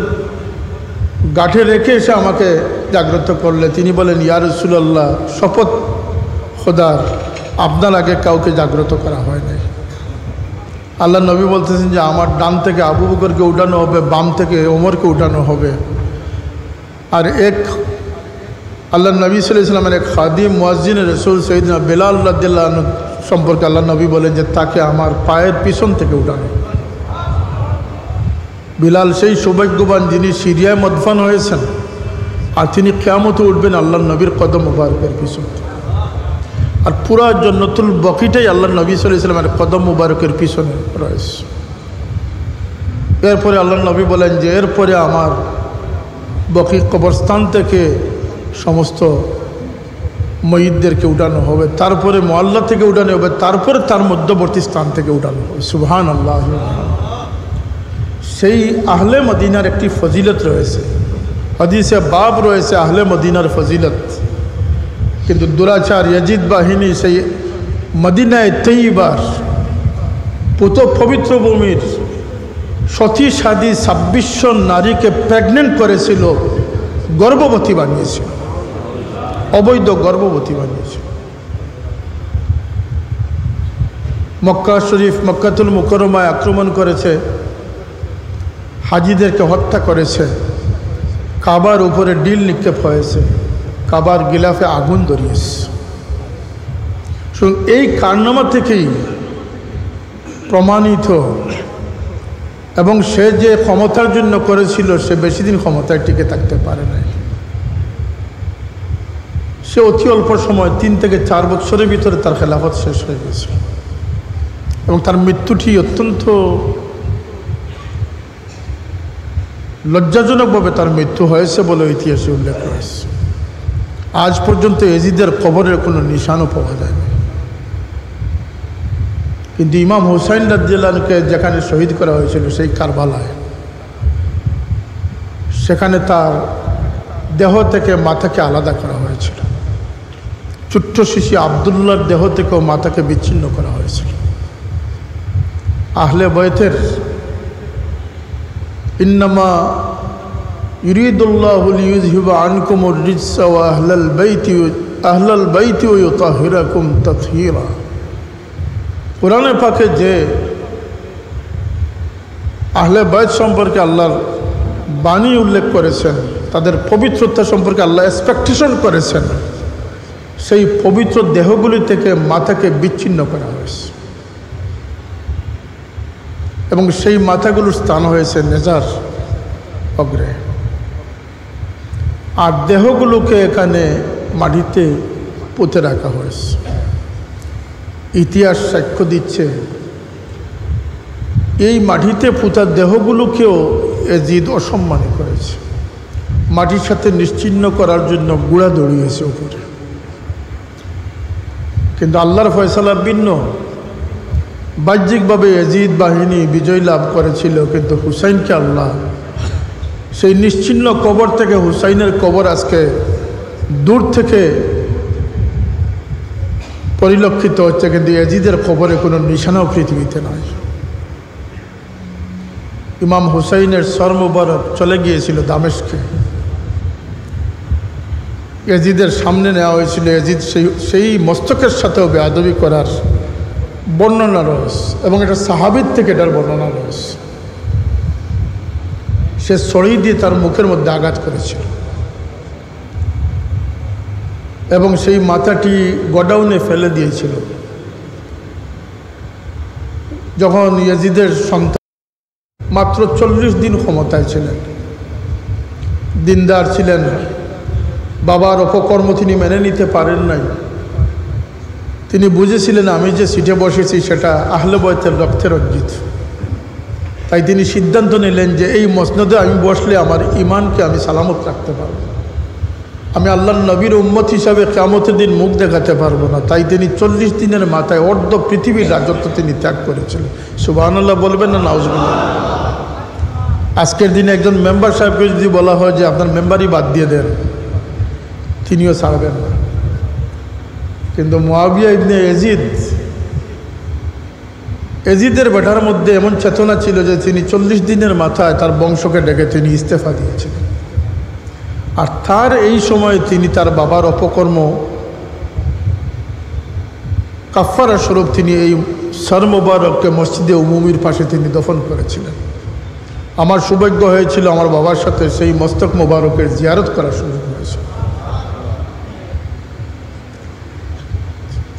গাঁঠে রেখে এসে আমাকে জাগ্রত করলে? তিনি বলেন, ইয়া রাসূলুল্লাহ, শপথ খোদার, আপনার আগে কাউকে জাগ্রত করা হয় নাই। আল্লাহ নবী বলতেছেন যে আমার ডান থেকে আবু বকরকে উঠানো হবে, বাম থেকে ওমরকে উঠানো হবে। আর এক আল্লাহ নবী সাল্লাল্লাহু আলাইহি ওয়াসাল্লামের এক খাদিম মুয়াজ্জিন রাসূল সাইয়েদনা বেলাল রাদিয়াল্লাহু আনহু সম্পর্কে আল্লাহ নবী বলেন যে তাকে আমার পায়ের পিছন থেকে উঠানো। বিলাল সেই সৌভাগ্যবান যিনি সিরিয়ায় মদফান হয়েছেন, আর তিনি কিয়ামতে উঠবেন আল্লাহ নবীর কদম মুবারকের পিছন। আর পুরা জান্নাতুল বাকিটাই আল্লাহ নবী সাল্লাল্লাহু আলাইহি ওয়াসাল্লামের কদম মুবারকের পিছনে রয়েছে। এরপরে আল্লাহ নবী বলেন যে এরপরে আমার বাকি কবরস্থান থেকে সমস্ত ময়িতদেরকে উঠানো হবে, তারপরে মুআল্লা থেকে উঠানো হবে, তারপরে তার মধ্যবর্তী স্থান থেকে উঠানো হবে। সুবহানাল্লাহ। সেই আহলে মদিনার একটি ফজিলত রয়েছে, হাদিসে বাব রয়েছে আহলে মদিনার ফজিলত। কিন্তু দুরাচার ইয়াজিদ বাহিনী সেই মদিনায় তৈয়বার পবিত্র ভূমির সতী সাদী 2600 নারীকে প্রেগনেন্ট করেছিল, গর্ভবতী বানিয়েছিল, অবৈধ গর্ভবতী বানিয়েছিল। মক্কা শরীফ, মক্কাতুল মুকাররমায় আক্রমণ করেছে, হাজিদেরকে হত্যা করেছে, কাবার উপরে ডিল নিক্ষেপ হয়েছে, কাবার গিলাফে আগুন ধরিয়েছে। এই কারনামা থেকেই প্রমাণিত, এবং সে যে ক্ষমতার জন্য করেছিল সে বেশি দিন ক্ষমতায় টিকে থাকতে পারে নাই। সে অতি অল্প সময় 3 থেকে 4 বছরের ভিতরে তার খেলাফত শেষ হয়ে গেছে, এবং তার মৃত্যুটি অত্যন্ত লজ্জাজনকভাবে তার মৃত্যু হয়েছে বলে ইতিহাসে উল্লেখ রয়েছে। আজ পর্যন্ত এজিদের কবরের কোনো নিশানও পাওয়া যায়নি। কিন্তু ইমাম হুসাইন রাদিয়াল্লাহু আনহুকে যেখানে শহীদ করা হয়েছিল সেই কারবালায়, সেখানে তার দেহ থেকে মাথাকে আলাদা করা হয়েছিল। ছোট্ট শিশু আবদুল্লাহর দেহ থেকেও মাথাকে বিচ্ছিন্ন করা হয়েছিল। আহলে বাইতের ইন্নামা ইউরিদুল্লাহু লিইয়ুযহিবা আনকুমুর রিজসা ওয়া আহলাল বাইতি ওয়া ইউতাহহিরাকুম তাতহীরা। কোরআনে পাকে যে আহলে বাইত সম্পর্কে আল্লাহর বাণী উল্লেখ করেছেন, তাদের পবিত্রতা সম্পর্কে আল্লাহ এক্সপেকটেশন করেছেন, সেই পবিত্র দেহগুলি থেকে মাথাকে বিচ্ছিন্ন করা হয়েছে, এবং সেই মাথাগুলোর স্থান হয়েছে নেজার অগ্রে। আর দেহগুলোকে এখানে মাটিতে পুঁতে রাখা হয়েছে। ইতিহাস সাক্ষ্য দিচ্ছে এই মাটিতে পুঁতা দেহগুলোকেও এজিদ অসম্মান করেছে, মাটির সাথে নিশ্চিহ্ন করার জন্য গুড়া দৌড়িয়েছে উপরে। কিন্তু আল্লাহর ফয়সালা ভিন্ন। বাহ্যিকভাবে এজিদ বাহিনী বিজয় লাভ করেছিল, কিন্তু হুসাইনকে আল্লাহ সেই নিশ্চিহ্ন কবর থেকে, হুসাইনের কবর আজকে দূর থেকে পরিলক্ষিত হচ্ছে, কিন্তু এজিদের কবরে কোনো নিশানাও পৃথিবীতে নয়। ইমাম হুসাইনের সর মুবারক চলে গিয়েছিল দামেস্কে, এজিদের সামনে নেওয়া হয়েছিল। এজিদ সেই মস্তকের সাথেও বেয়াদবি করার বর্ণনা রয়েছে, এবং এটা সাহাবীর থেকে এটার বর্ণনা রয়েছে। সে ছড়ি দিয়ে তার মুখের মধ্যে আঘাত করেছিল, এবং সেই মাথাটি গোডাউনে ফেলে দিয়েছিল। যখন ইয়াজিদের সন্তান মাত্র 40 দিন ক্ষমতায় ছিলেন, দিনদার ছিলেন, বাবার অপকর্ম তিনি মেনে নিতে পারেন নাই। তিনি বুঝেছিলেন আমি যে সিটে বসেছি সেটা আহলে বাইতের রক্তের অর্জিত। তাই তিনি সিদ্ধান্ত নিলেন যে এই মসনদে আমি বসলে আমার ইমানকে আমি সালামত রাখতে পারবো, আমি আল্লাহর নবীর উম্মত হিসাবে কিয়ামতের দিন মুখ দেখাতে পারবো না। তাই তিনি 40 দিনের মাথায় অর্ধ পৃথিবীর রাজত্ব তিনি ত্যাগ করেছিলেন। সুবহানাল্লাহ বলবেন না নাউজুবিল্লাহ? আজকের দিনে একজন মেম্বার সাহেবকে যদি বলা হয় যে আপনার মেম্বারই বাদ দিয়ে দেন, তিনিও ছাড়বেন না। কিন্তু মুআবিয়া ইবনে এজিদের বেটার মধ্যে এমন চেতনা ছিল যে তিনি 40 দিনের মাথায় তার বংশকে ডেকে তিনি ইস্তেফা দিয়েছিলেন। আর তার এই সময় তিনি তার বাবার অপকর্ম কাফারা স্বরূপ তিনি এই সর মোবারককে মসজিদে উমুমির পাশে তিনি দফন করেছিলেন। আমার সৌভাগ্য হয়েছিল আমার বাবার সাথে সেই মস্তক মোবারকের জিয়ারত করার সুযোগ হয়েছিল।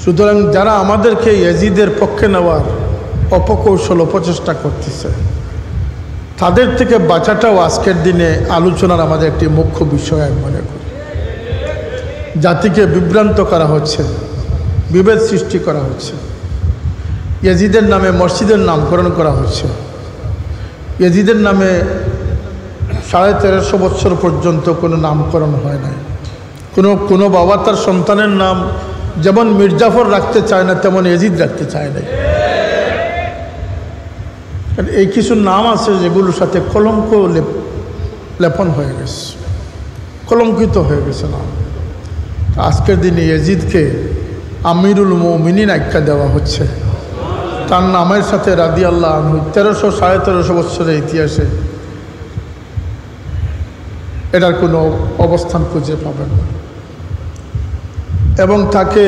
সুতরাং যারা আমাদেরকে ইয়াজিদের পক্ষে নেওয়ার অপকৌশল অপচেষ্টা করতেছে, তাদের থেকে বাঁচাটাও আজকের দিনে আলোচনার আমাদের একটি মুখ্য বিষয় আমি মনে করি। জাতিকে বিভ্রান্ত করা হচ্ছে, বিভেদ সৃষ্টি করা হচ্ছে, ইয়াজিদের নামে মসজিদের নামকরণ করা হচ্ছে। ইয়াজিদের নামে 1350 বছর পর্যন্ত কোনো নামকরণ হয় নাই। কোনো বাবা তার সন্তানের নাম যেমন মির্জাফর রাখতে চায় না, তেমন ইয়াজিদ রাখতে চায় না। এই কিছু নাম আছে যেগুলোর সাথে কলঙ্ক লেপন হয়ে গেছে, কলঙ্কিত হয়ে গেছে নাম। আজকের দিনে ইয়াজিদকে আমিরুল মুমিনিন আখ্যা দেওয়া হচ্ছে। তার নামের সাথে রাদিয়াল্লাহু আনহু 1300-1350 বছরের ইতিহাসে এটার কোনো অবস্থান খুঁজে পাবেন না। এবং তাকে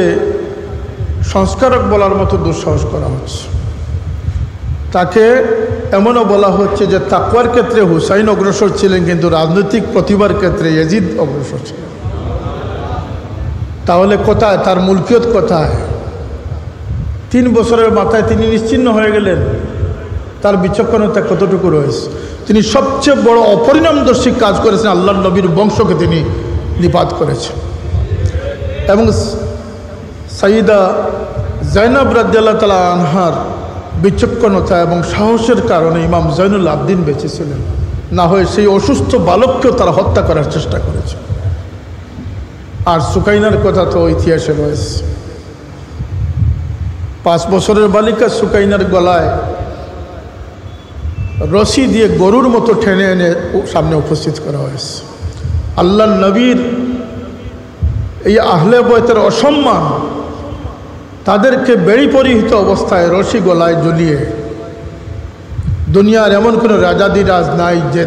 সংস্কারক বলার মতো দুঃসাহস করা হচ্ছে। তাকে এমনও বলা হচ্ছে যে তাকওয়ার ক্ষেত্রে হুসাইন অগ্রসর ছিলেন, কিন্তু রাজনৈতিক প্রতিভার ক্ষেত্রে ইয়াজিদ অগ্রসর ছিলেন। তাহলে কোথায় তার মুলকিয়ত? কোথায়? 3 বছরের মাথায় তিনি নিশ্চিহ্ন হয়ে গেলেন। তার বিচক্ষণতা কতটুকু রয়েছে? তিনি সবচেয়ে বড় অপরিণামদর্শী কাজ করেছেন, আল্লাহর নবীর বংশকে তিনি নিপাত করেছেন। এবং সাইয়্যিদা জাইনাব রাদিয়াল্লাহু তাআলা আনহার বিচক্ষণতা এবং সাহসের কারণে ইমাম জয়নুল আবদিন বেঁচে ছিলেন। না হয় সেই অসুস্থ বালককেও তারা হত্যা করার চেষ্টা করেছে। আর সুকাইনার কথা তো ইতিহাসে রয়েছে। 5 বছরের বালিকা সুকাইনার গলায় রশি দিয়ে গরুর মতো টেনে এনে সামনে উপস্থিত করা হয়েছে। আল্লাহর নবীর এই আহলে বয়তের অসম্মান, তাদেরকে বেড়ি পরিহিত অবস্থায় রশি গলায় ঝুলিয়ে, দুনিয়ার এমন কোনো রাজাদিরাজ নাই যে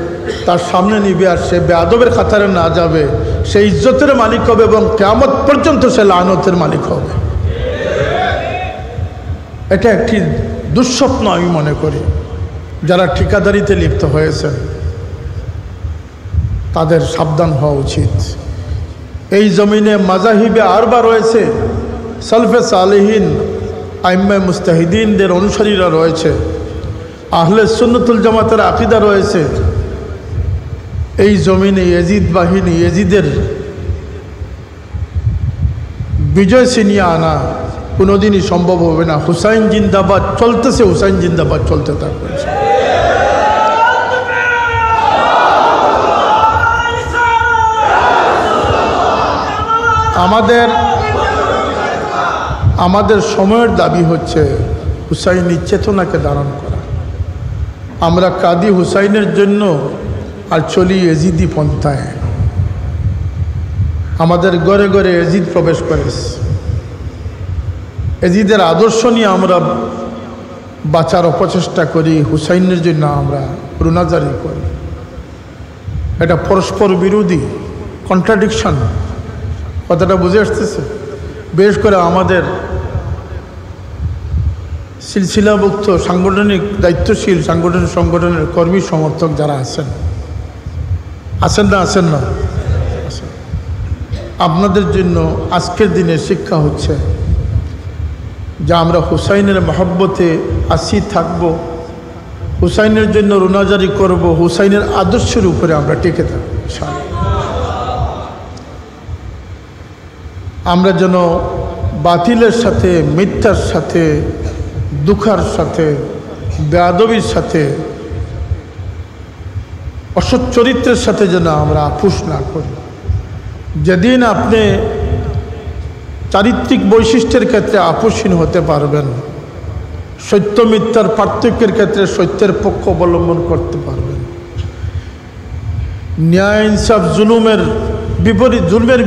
তার সামনে নিবে আর সে বেয়াদবের খাতারে না যাবে। সে ইজ্জতের মালিক হবে এবং কিয়ামত পর্যন্ত সে লানতের মালিক হবে। এটা একটি দুঃস্বপ্ন আমি মনে করি। যারা ঠিকাদারিতে লিপ্ত হয়েছেন তাদের সাবধান হওয়া উচিত। এই জমিনে মাজাহিবে আরবা রয়েছে, সালফে সালেহিন আইম্মে মুস্তাহিদিনদের অনুসারীরা রয়েছে, আহলে সুন্নতুল জামাতের আকীদা রয়েছে। এই জমিনে ইয়াজিদ বাহিনী, ইয়াজিদের বিজয় ছিনিয়ে আনা কোনোদিনই সম্ভব হবে না। হুসাইন জিন্দাবাদ চলতেছে, হুসাইন জিন্দাবাদ চলতে থাকবে। আমাদের সময়ের দাবি হচ্ছে হুসাইনি চেতনাকে ধারণ করা। আমরা কাঁদি হুসাইনের জন্য আর চলি এজিদি পন্থায়। আমাদের ঘরে ঘরে এজিদ প্রবেশ করেছে। এজিদের আদর্শ নিয়ে আমরা বাঁচার অপচেষ্টা করি, হুসাইনের জন্য আমরা রুনাজারি করি। এটা পরস্পর বিরোধী, কন্ট্রাডিকশন। কথাটা বুঝে আসতেছে? বিশেষ করে আমাদের সিলসিলাভুক্ত সাংগঠনিক দায়িত্বশীল সংগঠনের কর্মী সমর্থক যারা আছেন না আপনাদের জন্য আজকের দিনে শিক্ষা হচ্ছে যে আমরা হুসাইনের মহব্বতে আসি থাকব, হুসাইনের জন্য রুনাজারি করব, হুসাইনের আদর্শের উপরে আমরা টিকে থাকব। আমরা যেন বাতিলের সাথে, মিথ্যার সাথে, দুঃখার সাথে, বেয়াদবির সাথে, অসৎ চরিত্রের সাথে যেন আমরা আপোষ না করি। যেদিন আপনি চারিত্রিক বৈশিষ্ট্যের ক্ষেত্রে আপোষহীন হতে পারবেন, সত্য মিথ্যার পার্থক্যের ক্ষেত্রে সত্যের পক্ষ অবলম্বন করতে পারবেন, ন্যায় ইনসাফ জুলুমের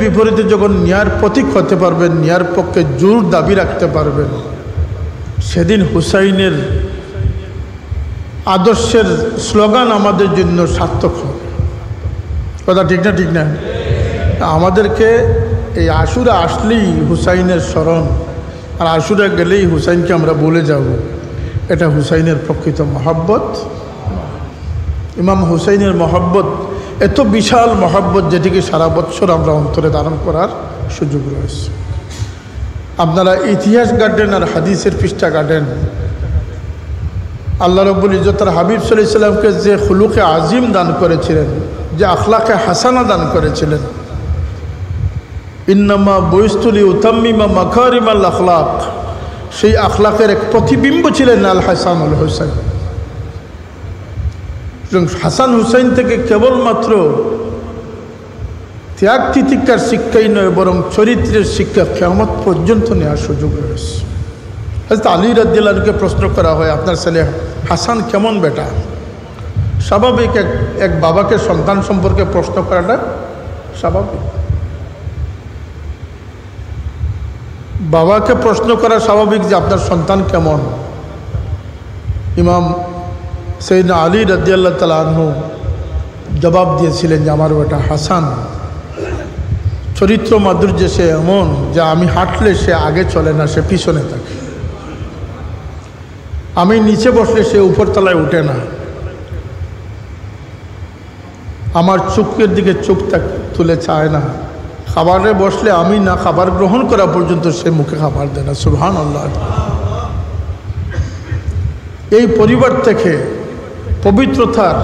বিপরীতে যখন ন্যায়ের প্রতীক হতে পারবেন, ন্যায়ের পক্ষে জোর দাবি রাখতে পারবেন, সেদিন হুসাইনের আদর্শের স্লোগান আমাদের জন্য সার্থক হবে। কথা ঠিক না? ঠিক না? আমাদেরকে এই আশুরা আসলেই হুসাইনের স্মরণ, আর আশুরা গেলেই হুসাইনকে আমরা বলে যাব, এটা হুসাইনের প্রকৃত মহব্বত। ইমাম হুসাইনের মহব্বত এত বিশাল মহব্বত, যেটিকে সারা বছর আমরা অন্তরে ধারণ করার সুযোগ রয়েছে। আপনারা ইতিহাস গার্ডেন আর হাদিসের পৃষ্ঠা গার্ডেন, আল্লাহ রাব্বুল ইজ্জত তার হাবিব সাল্লাল্লাহু আলাইহি সাল্লামকে যে খুলুকে আজিম দান করেছিলেন, যে আখলাকে হাসানা দান করেছিলেন, ইন্নামা বুইসতু লিউতাম্মিমা মাকারিমাল আখলাক, সেই আখলাকের এক প্রতিবিম্ব ছিলেন আল হাসান আল হুসাইন। হাসান হুসাইন থেকে কেবলমাত্র ত্যাগ তিতিক্ষার শিক্ষাই নয়, বরং চরিত্রের শিক্ষা কিয়ামত পর্যন্ত নেওয়ার সুযোগ রয়েছে। হযরত আলী রাদিয়াল্লাহু আনহুকে প্রশ্ন করা হয়, আপনার ছেলে হাসান কেমন বেটা? স্বাভাবিক, এক বাবাকে সন্তান সম্পর্কে প্রশ্ন করাটা স্বাভাবিক। বাবাকে প্রশ্ন করা স্বাভাবিক যে আপনার সন্তান কেমন। ইমাম সাইয়েদনা আলী রাদিয়াল্লাহু তাআলা আনহু জবাব দিয়েছিলেন যে আমার বেটা হাসান চরিত্র মাধুর্য সে এমন যে আমি হাঁটলে সে আগে চলে না, সে পিছনে থাকে। আমি নিচে বসলে সে উপরতলায় উঠে না। আমার চোখের দিকে চোখ তুলে চায় না। খাবারে বসলে আমি না খাবার গ্রহণ করা পর্যন্ত সে মুখে খাবার দেয় না। সুবহানাল্লাহ। এই পরিবার থেকে পবিত্রতার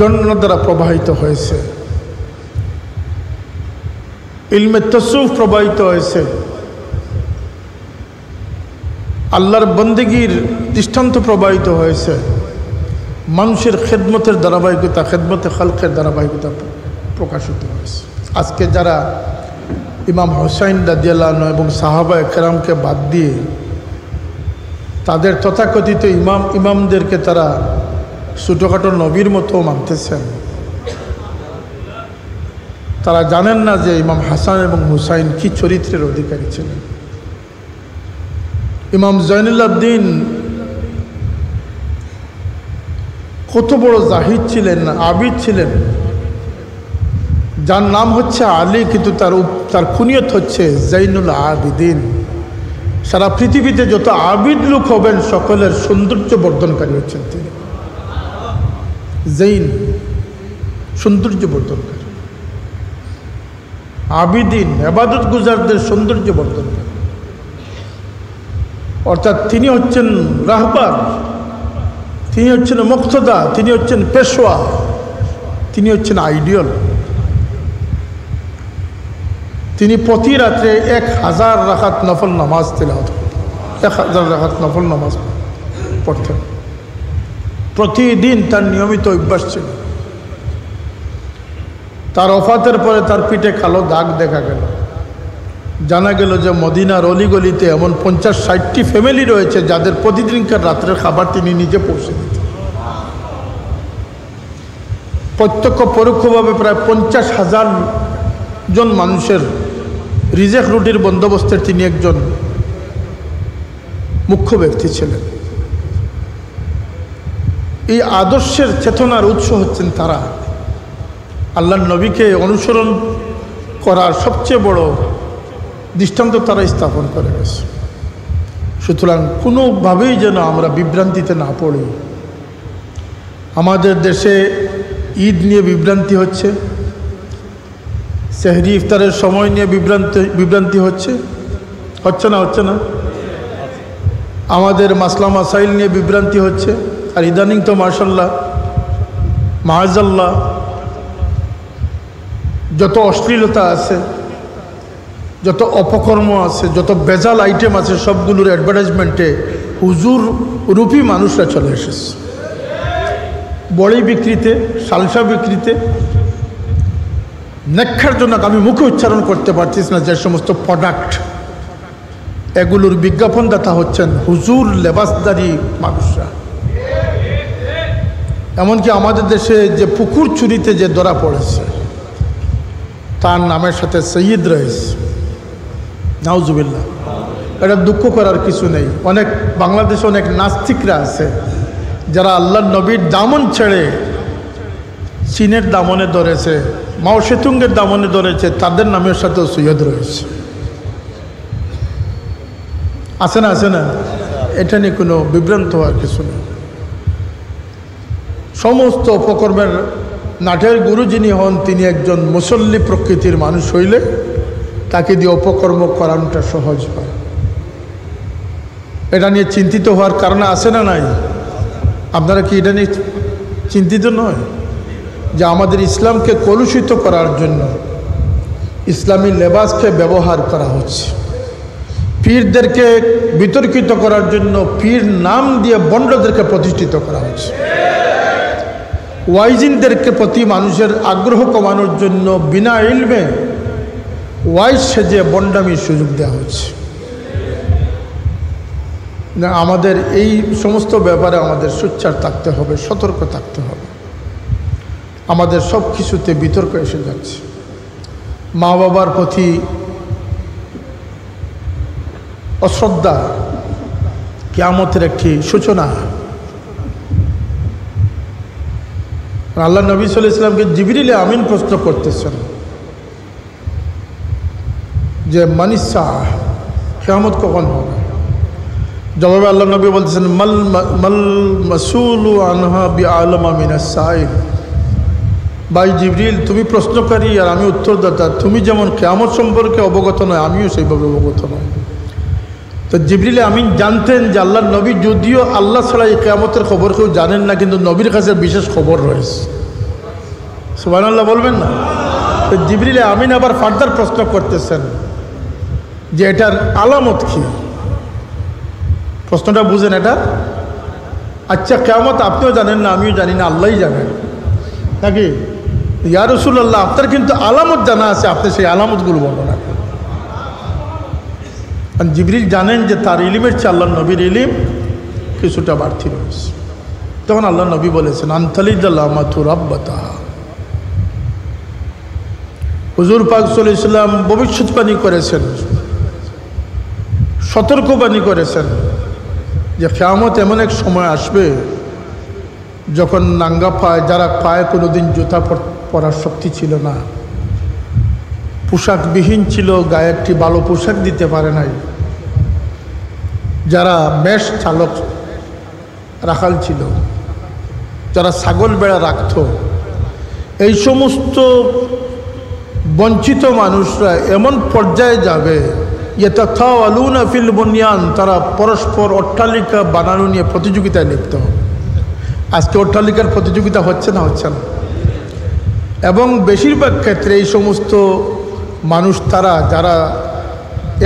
জন্য দ্বারা প্রবাহিত হয়েছে, ইলমে তাসাউফ প্রবাহিত হয়েছে, আল্লাহর বন্দেগীর দৃষ্টান্ত প্রবাহিত হয়েছে, মানুষের খেদমতের ধারাবাহিকতা, খেদমতে খালকের ধারাবাহিকতা প্রকাশিত হয়েছে। আজকে যারা ইমাম হুসাইন রাদিয়াল্লাহু আনহু এবং সাহাবায়ে কেরামকে বাদ দিয়ে তাদের তথাকথিত ইমামদেরকে তারা ছোটোখাটো নবীর মতো মানতেছেন, তারা জানেন না যে ইমাম হাসান এবং হুসাইন কি চরিত্রের অধিকারী ছিলেন। ইমাম জয়নুল আবদিন কত বড় জাহিদ ছিলেন, আবিদ ছিলেন, যার নাম হচ্ছে আলী, কিন্তু তার কুনিয়ত হচ্ছে জৈনুল আবিদিন। সারা পৃথিবীতে যত আবিদ লোক হবেন সকলের সৌন্দর্য বর্ধনকারী হচ্ছেন তিনি। জৈন, সৌন্দর্য বর্ধনকারী, আবিদিন, ইবাদত গুজারদের সৌন্দর্য বর্ধনকারী। অর্থাৎ তিনি হচ্ছেন রাহবার, তিনি হচ্ছেন মুক্তদা, তিনি হচ্ছেন পেশোয়া, তিনি হচ্ছেন আইডিয়াল। তিনি প্রতি রাত্রে 1000 রাকাত নফল নামাজ তেলাওয়াত করতেন, 1000 রাকাত নফল নামাজ পড়তেন প্রতিদিন, তার নিয়মিত অভ্যাস ছিল। তার ওফাতের পরে তার পিঠে কালো দাগ দেখা গেল। জানা গেল যে মদিনার অলিগলিতে এমন 50-60টি ফ্যামিলি রয়েছে যাদের প্রতিদিনকার রাত্রের খাবার তিনি নিজে পৌঁছে দিতেন। প্রত্যক্ষ পরোক্ষভাবে প্রায় 50,000 জন মানুষের রিজেক রুটির বন্দোবস্তের তিনি একজন মুখ্য ব্যক্তি ছিলেন। এই আদর্শের চেতনার উৎস হচ্ছেন তারা। আল্লাহর নবীকে অনুসরণ করার সবচেয়ে বড় দৃষ্টান্ত তারা স্থাপন করে গেছে। সুতরাং কোনোভাবেই যেন আমরা বিভ্রান্তিতে না পড়ি। আমাদের দেশে ঈদ নিয়ে বিভ্রান্তি হচ্ছে, সেহরি ইফতারের সময় নিয়ে বিভ্রান্তি হচ্ছে না? আমাদের মাসলা মাসাইল নিয়ে বিভ্রান্তি হচ্ছে। আর ইদানিং তো মাশাল্লাহ মাআযাল্লাহ যত অশ্লীলতা আছে, যত অপকর্ম আছে, যত বেজাল আইটেম আছে, সবগুলোর অ্যাডভার্টাইজমেন্টে হুজুর রূপী মানুষরা চলে এসেছে। বড়ি বিক্রিতে, সালসা বিক্রিতে, নেক্ষার জন্য আমি মুখে উচ্চারণ করতে পারছিস না যে সমস্ত প্রোডাক্ট, এগুলোর বিজ্ঞাপনদাতা হচ্ছেন হুজুর লেবাসদারি মানুষরা। এমনকি আমাদের দেশে যে পুকুর চুরিতে যে ধরা পড়েছে তার নামের সাথে সৈয়দ রয়েছে, নাউজুবিল্লাহ। এটা দুঃখ করার কিছু নেই। অনেক বাংলাদেশে অনেক নাস্তিকরা আছে যারা আল্লাহর নবীর দামন ছেড়ে চীনের দামনে ধরেছে, মাও সেতুঙ্গের দামনে ধরেছে, তাদের নামের সাথেও সৈয়দ রয়েছে। আছে না? আছে না? এটা নিয়ে কোনো বিভ্রান্ত হওয়ার কিছু নেই। সমস্ত অপকর্মের নাটের গুরু যিনি হন তিনি একজন মুসল্লি প্রকৃতির মানুষ হইলে তাকে দিয়ে অপকর্ম করানোটা সহজ হয়। এটা নিয়ে চিন্তিত হওয়ার কারণ আছে না নাই? আপনারা কি এটা নিয়ে চিন্তিত নয় যে আমাদের ইসলামকে কলুষিত করার জন্য ইসলামী লেবাসকে ব্যবহার করা হচ্ছে, পীরদেরকে বিতর্কিত করার জন্য পীর নাম দিয়ে বন্ডদেরকে প্রতিষ্ঠিত করা হচ্ছে, ওয়াইজিনদেরকে প্রতি মানুষের আগ্রহ কমানোর জন্য বিনা ইলমে ওয়াইজ সেজে বন্ডামির সুযোগ দেওয়া হচ্ছে। না, আমাদের এই সমস্ত ব্যাপারে আমাদের সোচ্চার থাকতে হবে, সতর্ক থাকতে হবে। আমাদের সব কিছুতে বিতর্ক এসে যাচ্ছে। মা বাবার প্রতি অশ্রদ্ধা কিয়ামতের একটি সূচনা। আল্লাহ নবী সাল্লাল্লাহু আলাইহি ওয়াসাল্লামকে জিবরিল আমিন প্রশ্ন করতেছেন যে মানিসা, কিয়ামত কখন হবে? জবাবে আল্লাহ নবী বলতেছেন মাল মাসউলু আনহা বিআলামা মিনাস সাইল। ভাই জিবরিল, তুমি প্রশ্নকারী আর আমি উত্তরদাতা, তুমি যেমন কিয়ামত সম্পর্কে অবগত নয় আমিও সেইভাবে অবগত নয়। তো জিবরিল আমিন জানতেন যে আল্লাহর নবী যদিও আল্লাহ ছাড়া এই কিয়ামতের খবর কেউ জানেন না, কিন্তু নবীর কাছে বিশেষ খবর রয়েছে। সুবহানাল্লাহ বলবেন না? তো জিবরিল আমিন আবার ফার্দার প্রশ্ন করতেছেন যে এটার আলামত কি? প্রশ্নটা বুঝেন এটা? আচ্ছা, কিয়ামত আপনিও জানেন না, আমিও জানি না, আল্লাহই জানেন নাকি? ইয়া রাসূলুল্লাহ, আপনার কিন্তু আলামত জানা আছে, আপনি সেই আলামতগুলো বর্ণনা করেন। জিবরিল জানেন যে তার ইলিমের চেয়ে আল্লাহ নবীর ইলিম কিছুটা বাড়তি রয়েছে। তখন আল্লাহ নবী বলেছেন আনতালিদাল্লামাতু রাব্বাতাহা। হুজুর পাক সাল্লাল্লাহু আলাইহি ওয়াসাল্লাম ভবিষ্যৎবাণী করেছেন, সতর্কবাণী করেছেন যে কিয়ামত এমন এক সময় আসবে যখন নাঙ্গা পায়ে, যারা পায়ে কোনোদিন জুতা পরার শক্তি ছিল না, পোশাকবিহীন ছিল, গায়ে একটি ভালো পোশাক দিতে পারে নাই, যারা মেষ চালক রাখাল ছিল, যারা ছাগল বেড়া রাখত, এই সমস্ত বঞ্চিত মানুষরা এমন পর্যায়ে যাবে ইয়াতাতাওয়ালুনা ফিল বুনিয়ান, তারা পরস্পর অট্টালিকা বানানো নিয়ে প্রতিযোগিতায় লিপ্ত হবে। আজকে অট্টালিকার প্রতিযোগিতা হচ্ছে না? হচ্ছে না। এবং বেশিরভাগ ক্ষেত্রে এই সমস্ত মানুষ তারা যারা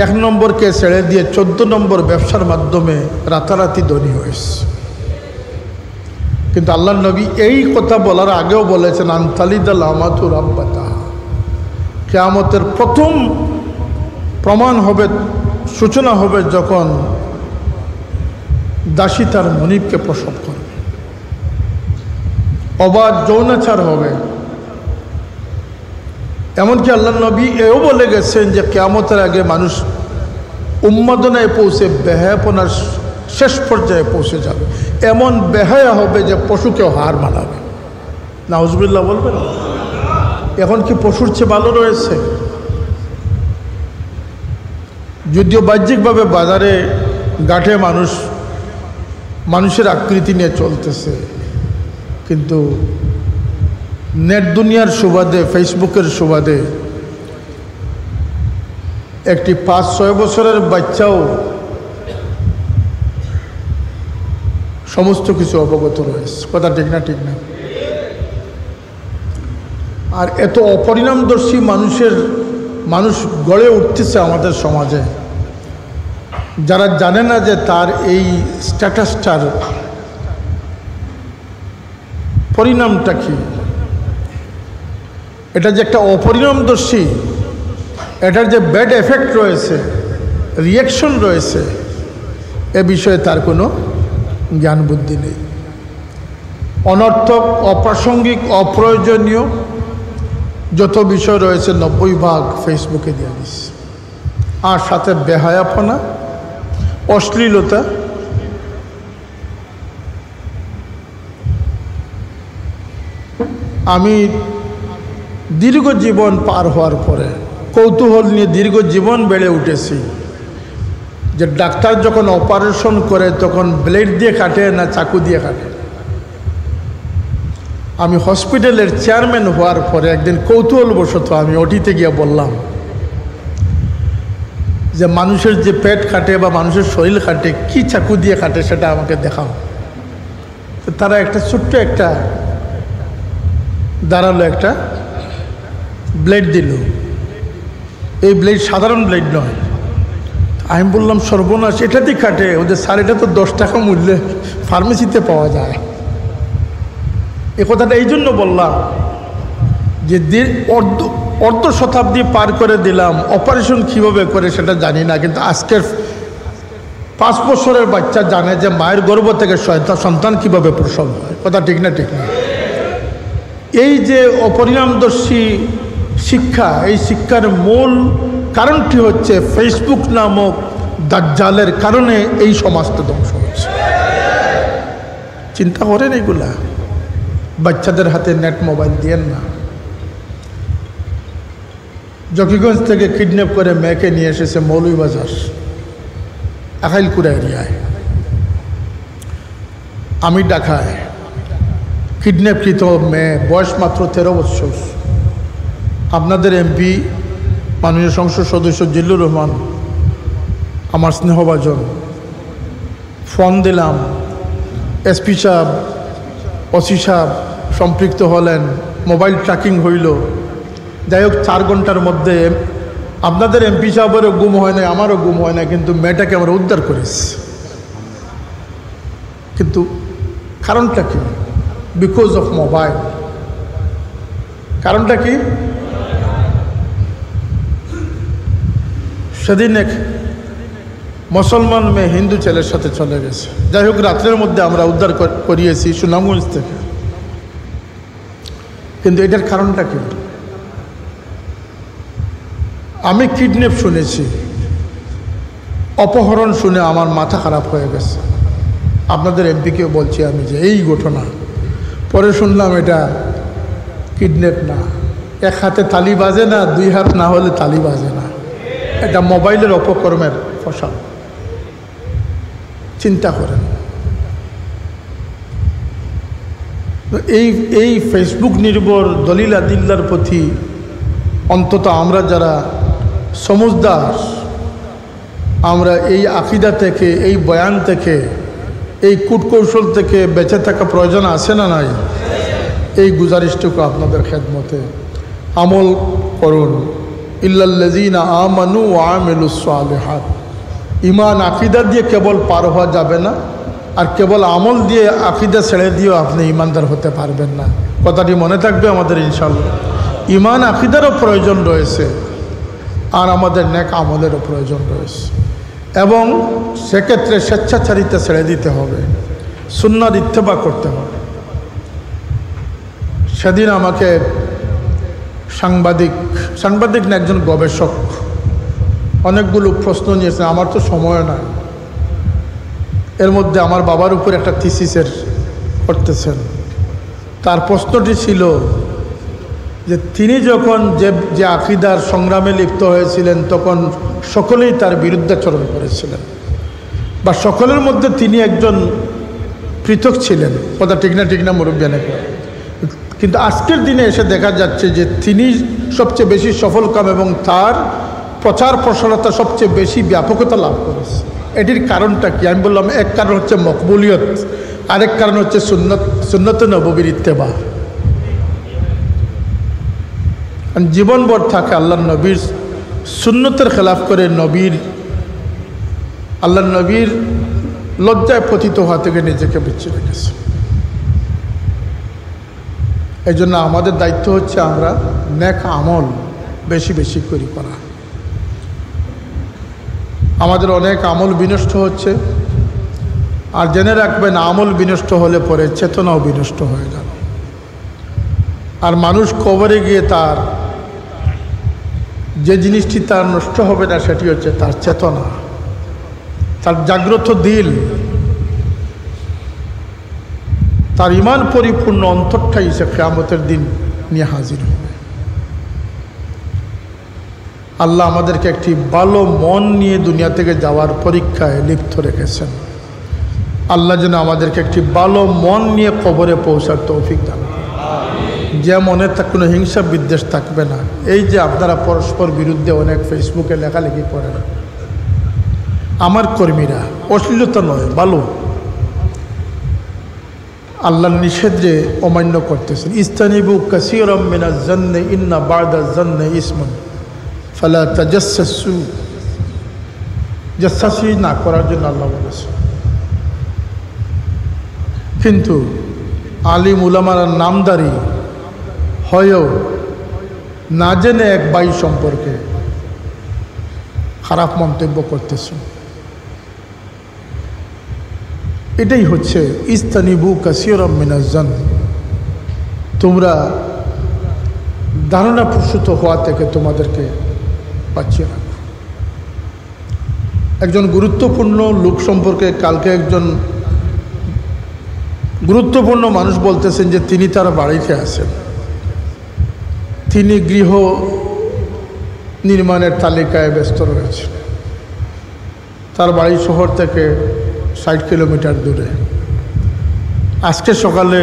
1 নম্বরকে ছেড়ে দিয়ে 14 নম্বর ব্যবসার মাধ্যমে রাতারাতি ধনী হয়েছে। কিন্তু আল্লাহ নবী এই কথা বলার আগেও বলেছেন আনতালিদাল্লামাতু রাব্বাতাহা। কিয়ামতের প্রথম প্রমাণ হবে, সূচনা হবে যখন দাসী তার মনিবকে প্রসব করবে, অবাধ যৌনাচার হবে। এমনকি আল্লাহ নবী এও বলে গেছেন যে কিয়ামতের আগে মানুষ উন্মাদনায় পৌঁছে বেহায়াপনার শেষ পর্যায়ে পৌঁছে যাবে। এমন বেহায়া হবে যে পশুকেও হার মানাবে। নাউজুবিল্লাহ বলবেন? এখন কি পশুর চেয়ে ভালো রয়েছে? যদিও বাহ্যিকভাবে বাজারে ঘাটে মানুষের আকৃতি নিয়ে চলতেছে, কিন্তু নেট দুনিয়ার সুবাদে, ফেসবুকের সুবাদে একটি 5-6 বছরের বাচ্চাও সমস্ত কিছু অবগত রয়েছে। কথা ঠিক না? ঠিক না? আর এত অপরিণামদর্শী মানুষ গড়ে উঠতেছে আমাদের সমাজে, যারা জানে না যে তার এই স্ট্যাটাসটার পরিণামটা কি। এটা যে একটা অপরিণামদর্শী, এটার যে ব্যাড এফেক্ট রয়েছে, রিয়াকশন রয়েছে, এ বিষয়ে তার কোনো জ্ঞান বুদ্ধি নেই। অনর্থক, অপ্রাসঙ্গিক, অপ্রয়োজনীয় যত বিষয় রয়েছে 90% ফেসবুকে দিয়ে দিচ্ছে। আর সাথে বেহায়াপনা, অশ্লীলতা। আমি দীর্ঘ জীবন পার হওয়ার পরে কৌতূহল নিয়ে দীর্ঘ জীবন বেড়ে উঠেছি যে ডাক্তার যখন অপারেশন করে তখন ব্লেড দিয়ে কাটে না চাকু দিয়ে কাটে। আমি হসপিটালের চেয়ারম্যান হওয়ার পরে একদিন কৌতূহলবশত আমি ওটিতে গিয়ে বললাম যে মানুষের যে পেট কাটে বা মানুষের শরীর কাটে কি চাকু দিয়ে কাটে সেটা আমাকে দেখাও। তো তারা একটা ছোট্ট একটা দাঁড়ালো, একটা ব্লেড দিল। এই ব্লেড সাধারণ ব্লেড নয়। আমি বললাম সর্বনাশ, এটাতেই কাটে? ওদের স্যার এটা তো 10 টাকা মূল্যে ফার্মেসিতে পাওয়া যায়। এ কথাটা এই জন্য বললাম যে অর্ধ শতাব্দী পার করে দিলাম, অপারেশন কীভাবে করে সেটা জানি না, কিন্তু আজকের 5 বছরের বাচ্চা জানে যে মায়ের গর্ভ থেকে সন্তান কীভাবে প্রসব হয়। কথা ঠিক না? ঠিক না? এই যে অপরিণামদর্শী শিক্ষা, এই শিক্ষার মূল কারণটি হচ্ছে ফেসবুক নামক দাজ্জালের কারণে এই সমাজটা ধ্বংস হচ্ছে। চিন্তা করেন এগুলা। বাচ্চাদের হাতে নেট মোবাইল দিয়েন না। জকিগঞ্জ থেকে কিডন্যাপ করে মেয়েকে নিয়ে এসেছে মৌলভীবাজার আখাইলকুড়া এরিয়ায়। আমি ঢাকায় কিডন্যাপকৃত মেয়ে, বয়স মাত্র 13 বছর। আপনাদের এমপি মাননীয় সংসদ সদস্য জিল্লুর রহমান আমার স্নেহভাজন, ফোন দিলাম, এসপি সাহেব, ওসি সাহেব সম্পৃক্ত হলেন, মোবাইল ট্র্যাকিং হইল। যাই হোক 4 ঘন্টার মধ্যে আপনাদের এমপি সাহেবেরও গুম হয় না, আমারও গুম হয় না, কিন্তু মেয়েটাকে আমরা উদ্ধার করেছি। কিন্তু কারণটা কি? Because of mobile. কারণটা কি? সেদিন এক মুসলমান মেয়ে হিন্দু ছেলের সাথে চলে গেছে। যাই হোক রাত্রের মধ্যে আমরা উদ্ধার করিয়েছি সুনামগঞ্জ থেকে। কিন্তু এটার কারণটা কি? আমি কিডন্যাপ শুনেছি, অপহরণ শুনে আমার মাথা খারাপ হয়ে গেছে। আপনাদের এমপিকেও বলছি আমি যে এই ঘটনা, পরে শুনলাম এটা কিডন্যাপ না। এক হাতে তালি বাজে না, 2 হাত না হলে তালি বাজে না। এটা মোবাইলের অপকর্মের ফসল। চিন্তা করেন। এই ফেসবুক নির্ভর দলিল আদিল্লার প্রতি অন্তত আমরা যারা সমজদার, আমরা এই আকিদা থেকে, এই বয়ান থেকে, এই কূটকৌশল থেকে বেঁচে থাকা প্রয়োজন আছে না নাই? এই গুজারিশটুকু আপনাদের খেদমতে আমল করুন। ইল্লাল্লাযীনা আমানু ওয়া আমিলুস সালিহাত। ঈমান আকিদা দিয়ে কেবল পার হওয়া যাবে না, আর কেবল আমল দিয়ে আকিদা ছেড়ে দিয়েও আপনি ঈমানদার হতে পারবেন না। কথাটি মনে থাকবে আমাদের ইনশাআল্লাহ। ঈমান আকিদারও প্রয়োজন রয়েছে, আর আমাদের নেক আমলেরও প্রয়োজন রয়েছে, এবং সেক্ষেত্রে স্বেচ্ছাচারিতা ছেড়ে দিতে হবে, সুন্নাত ইত্তেবা করতে হবে। সেদিন আমাকে সাংবাদিক না, একজন গবেষক অনেকগুলো প্রশ্ন নিয়েছেন। আমার তো সময় নাই। এর মধ্যে আমার বাবার উপর একটা থিসিসের করতেছেন। তার প্রশ্নটি ছিল যে তিনি যখন যে আকিদার সংগ্রামে লিপ্ত হয়েছিলেন তখন সকলেই তার বিরুদ্ধাচরণ করেছিলেন, বা সকলের মধ্যে তিনি একজন পৃথক ছিলেন। কথা ঠিক না? ঠিক না মুরব্বিয়ানে? কিন্তু আজকের দিনে এসে দেখা যাচ্ছে যে তিনি সবচেয়ে বেশি সফলকাম এবং তার প্রচার প্রসারতা সবচেয়ে বেশি ব্যাপকতা লাভ করেছে। এটির কারণটা কি? আমি বললাম এক কারণ হচ্ছে মকবুলিয়ত, আরেক কারণ হচ্ছে সুন্নত নববীর ইত্তেবা। জীবনভর থাকে আল্লাহ নবীর সুন্নতের খেলাফ করে আল্লাহ নবীর লজ্জায় পতিত হওয়া থেকে নিজেকে বেঁচে রেখেছে। এই জন্য আমাদের দায়িত্ব হচ্ছে আমরা নেক আমল বেশি বেশি করা। আমাদের অনেক আমল বিনষ্ট হচ্ছে, আর জেনে রাখবেন আমল বিনষ্ট হলে পরে চেতনাও বিনষ্ট হয়ে যাবে। আর মানুষ কবরে গিয়ে তার যে জিনিসটি তার নষ্ট হবে না সেটি হচ্ছে তার চেতনা, তার জাগ্রত দিল, তার ঈমান পরিপূর্ণ অন্তরটাই সে কিয়ামতের দিন নিয়ে হাজির হবে। আল্লাহ আমাদেরকে একটি ভালো মন নিয়ে দুনিয়া থেকে যাওয়ার পরীক্ষায় লিপ্ত রেখেছেন। আল্লাহ যেন আমাদেরকে একটি ভালো মন নিয়ে কবরে পৌঁছার তৌফিক দান করেন, যে মনে কোনো হিংসা বিদ্বেষ থাকবে না। এই যে আপনারা পরস্পর বিরুদ্ধে অনেক ফেসবুকে লেখালেখি করেন, আমার কর্মীরা অশ্লীলতা নয়, ভালো, আল্লাহর নিষেধ যে অমান্য করতেছেন। ইস্তানিবু কাসীরাম মিনাজ জান্নি ইন্না বা'দাজ জান্নি ইসমুন ফালা তাজাসসু, জাসসাসি না করার জন্য আল্লাহ বলেছেন। কিন্তু আলিম উলামার নামদারি হয়েও না জেনে এক ভাই সম্পর্কে খারাপ মন্তব্য করতেছেন। এটাই হচ্ছে ইস্তানিবু কাসীরাম মিনাজ জান্ন, তোমরা ধারণা প্রসূত হওয়া থেকে তোমাদেরকে বাঁচিয়ে রাখো। একজন গুরুত্বপূর্ণ লোক সম্পর্কে কালকে একজন গুরুত্বপূর্ণ মানুষ বলতেছেন যে তিনি তার বাড়িতে আছেন, তিনি গৃহ নির্মাণের তালিকায় ব্যস্ত রয়েছেন, তার বাড়ি শহর থেকে 60 কিলোমিটার দূরে। আজকে সকালে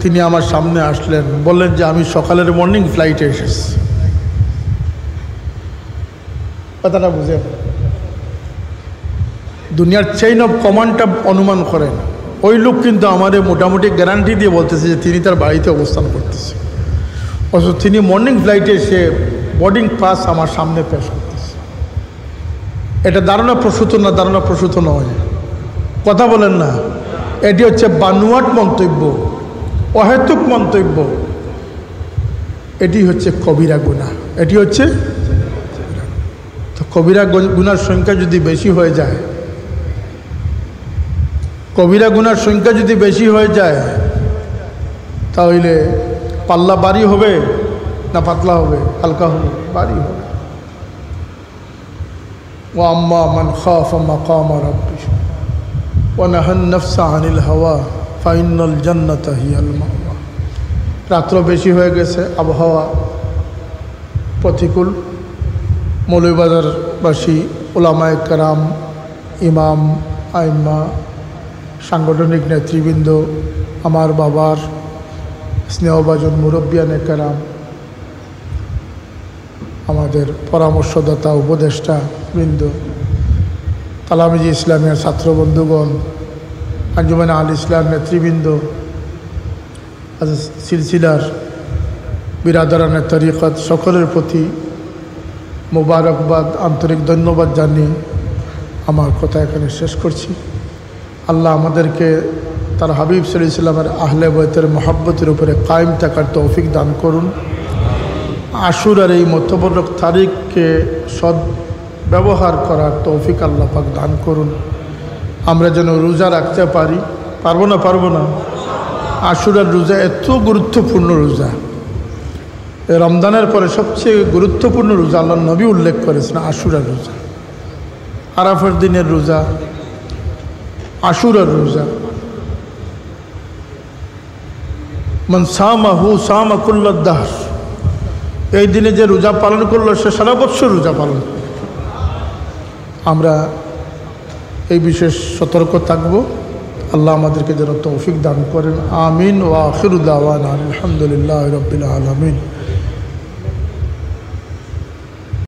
তিনি আমার সামনে আসলেন, বললেন যে আমি সকালের মর্নিং ফ্লাইটে এসেছি। কথাটা বুঝে দুনিয়ার চেইন অফ কমান্ডটা অনুমান করেন। ওই লোক কিন্তু আমাদের মোটামুটি গ্যারান্টি দিয়ে বলতেছে যে তিনি তার বাড়িতে অবস্থান করতেছে, অথচ তিনি মর্নিং ফ্লাইটে এসে বোর্ডিং পাস আমার সামনে পেশ করতেছে। এটা ধারণা প্রসূত না, ধারণা প্রসূত নয়, কথা বলেন না। এটি হচ্ছে বানোয়াট মন্তব্য, অহেতুক মন্তব্য, এটি হচ্ছে কবিরা গুনাহ। এটি হচ্ছে তো কবিরা গুনার সংখ্যা যদি বেশি হয়ে যায়, কবিরা গুনার সংখ্যা যদি বেশি হয়ে যায়, তাহলে পাল্লা ভারী হবে না পাতলা হবে, হালকা হবে? ভারী হবে। ওয়া আম্মা মান খাফা মাকাম রাব্বিহি ওয়া নাহান নাফসা আনিল হাওয়া ফাইনাল জান্নাতা হিয়াল মাওয়া। রাত্র বেশি হয়ে গেছে, আবহাওয়া প্রতিকূল। মৌলভীবাজারবাসী, ওলামায়ে কেরাম, ইমাম, আইম্মা, সাংগঠনিক নেতৃবৃন্দ, আমার বাবার স্নেহভাজন মুরব্বিয়ানে কেরাম, আমাদের পরামর্শদাতা উপদেষ্টা বৃন্দ, তালামিজি ইসলামের ছাত্রবন্ধুগণ, আঞ্জুমান আল ইসলাম নেতৃবৃন্দ, সিলসিলার বিরাদরানের তরিকত, সকলের প্রতি মোবারকবাদ, আন্তরিক ধন্যবাদ জানিয়ে আমার কথা এখানে শেষ করছি। আল্লাহ আমাদেরকে তার হাবিব সাল্লাল্লাহু আলাইহি ওয়াসাল্লামের আহলে বাইতের মহব্বতের উপরে কায়েম থাকার তৌফিক দান করুন। আশুরার এই মোতাবরক তারিখকে সদ ব্যবহার করার তৌফিক আল্লাহ পাক দান করুন। আমরা যেন রোজা রাখতে পারি। পারবো না? পারবো না? আশুরার রোজা এত গুরুত্বপূর্ণ রোজা, রমজানের পরে সবচেয়ে গুরুত্বপূর্ণ রোজা আল্লাহ নবী উল্লেখ করেছেন আশুরার রোজা। আরাফার দিনের রোজা, আশুরার রোজা। মান সামাহু সামা কুল্লাদ দাহর, এই দিনে যে রোজা পালন করলো সে সারা বৎসর রোজা পালন করল। আমরা এই বিশেষ সতর্ক থাকব। আল্লাহ আমাদেরকে যেন তৌফিক দান করেন। আমিন। ওয়া আখিরু দাওয়ানা আলহামদুলিল্লাহি রাব্বিল আলামিন।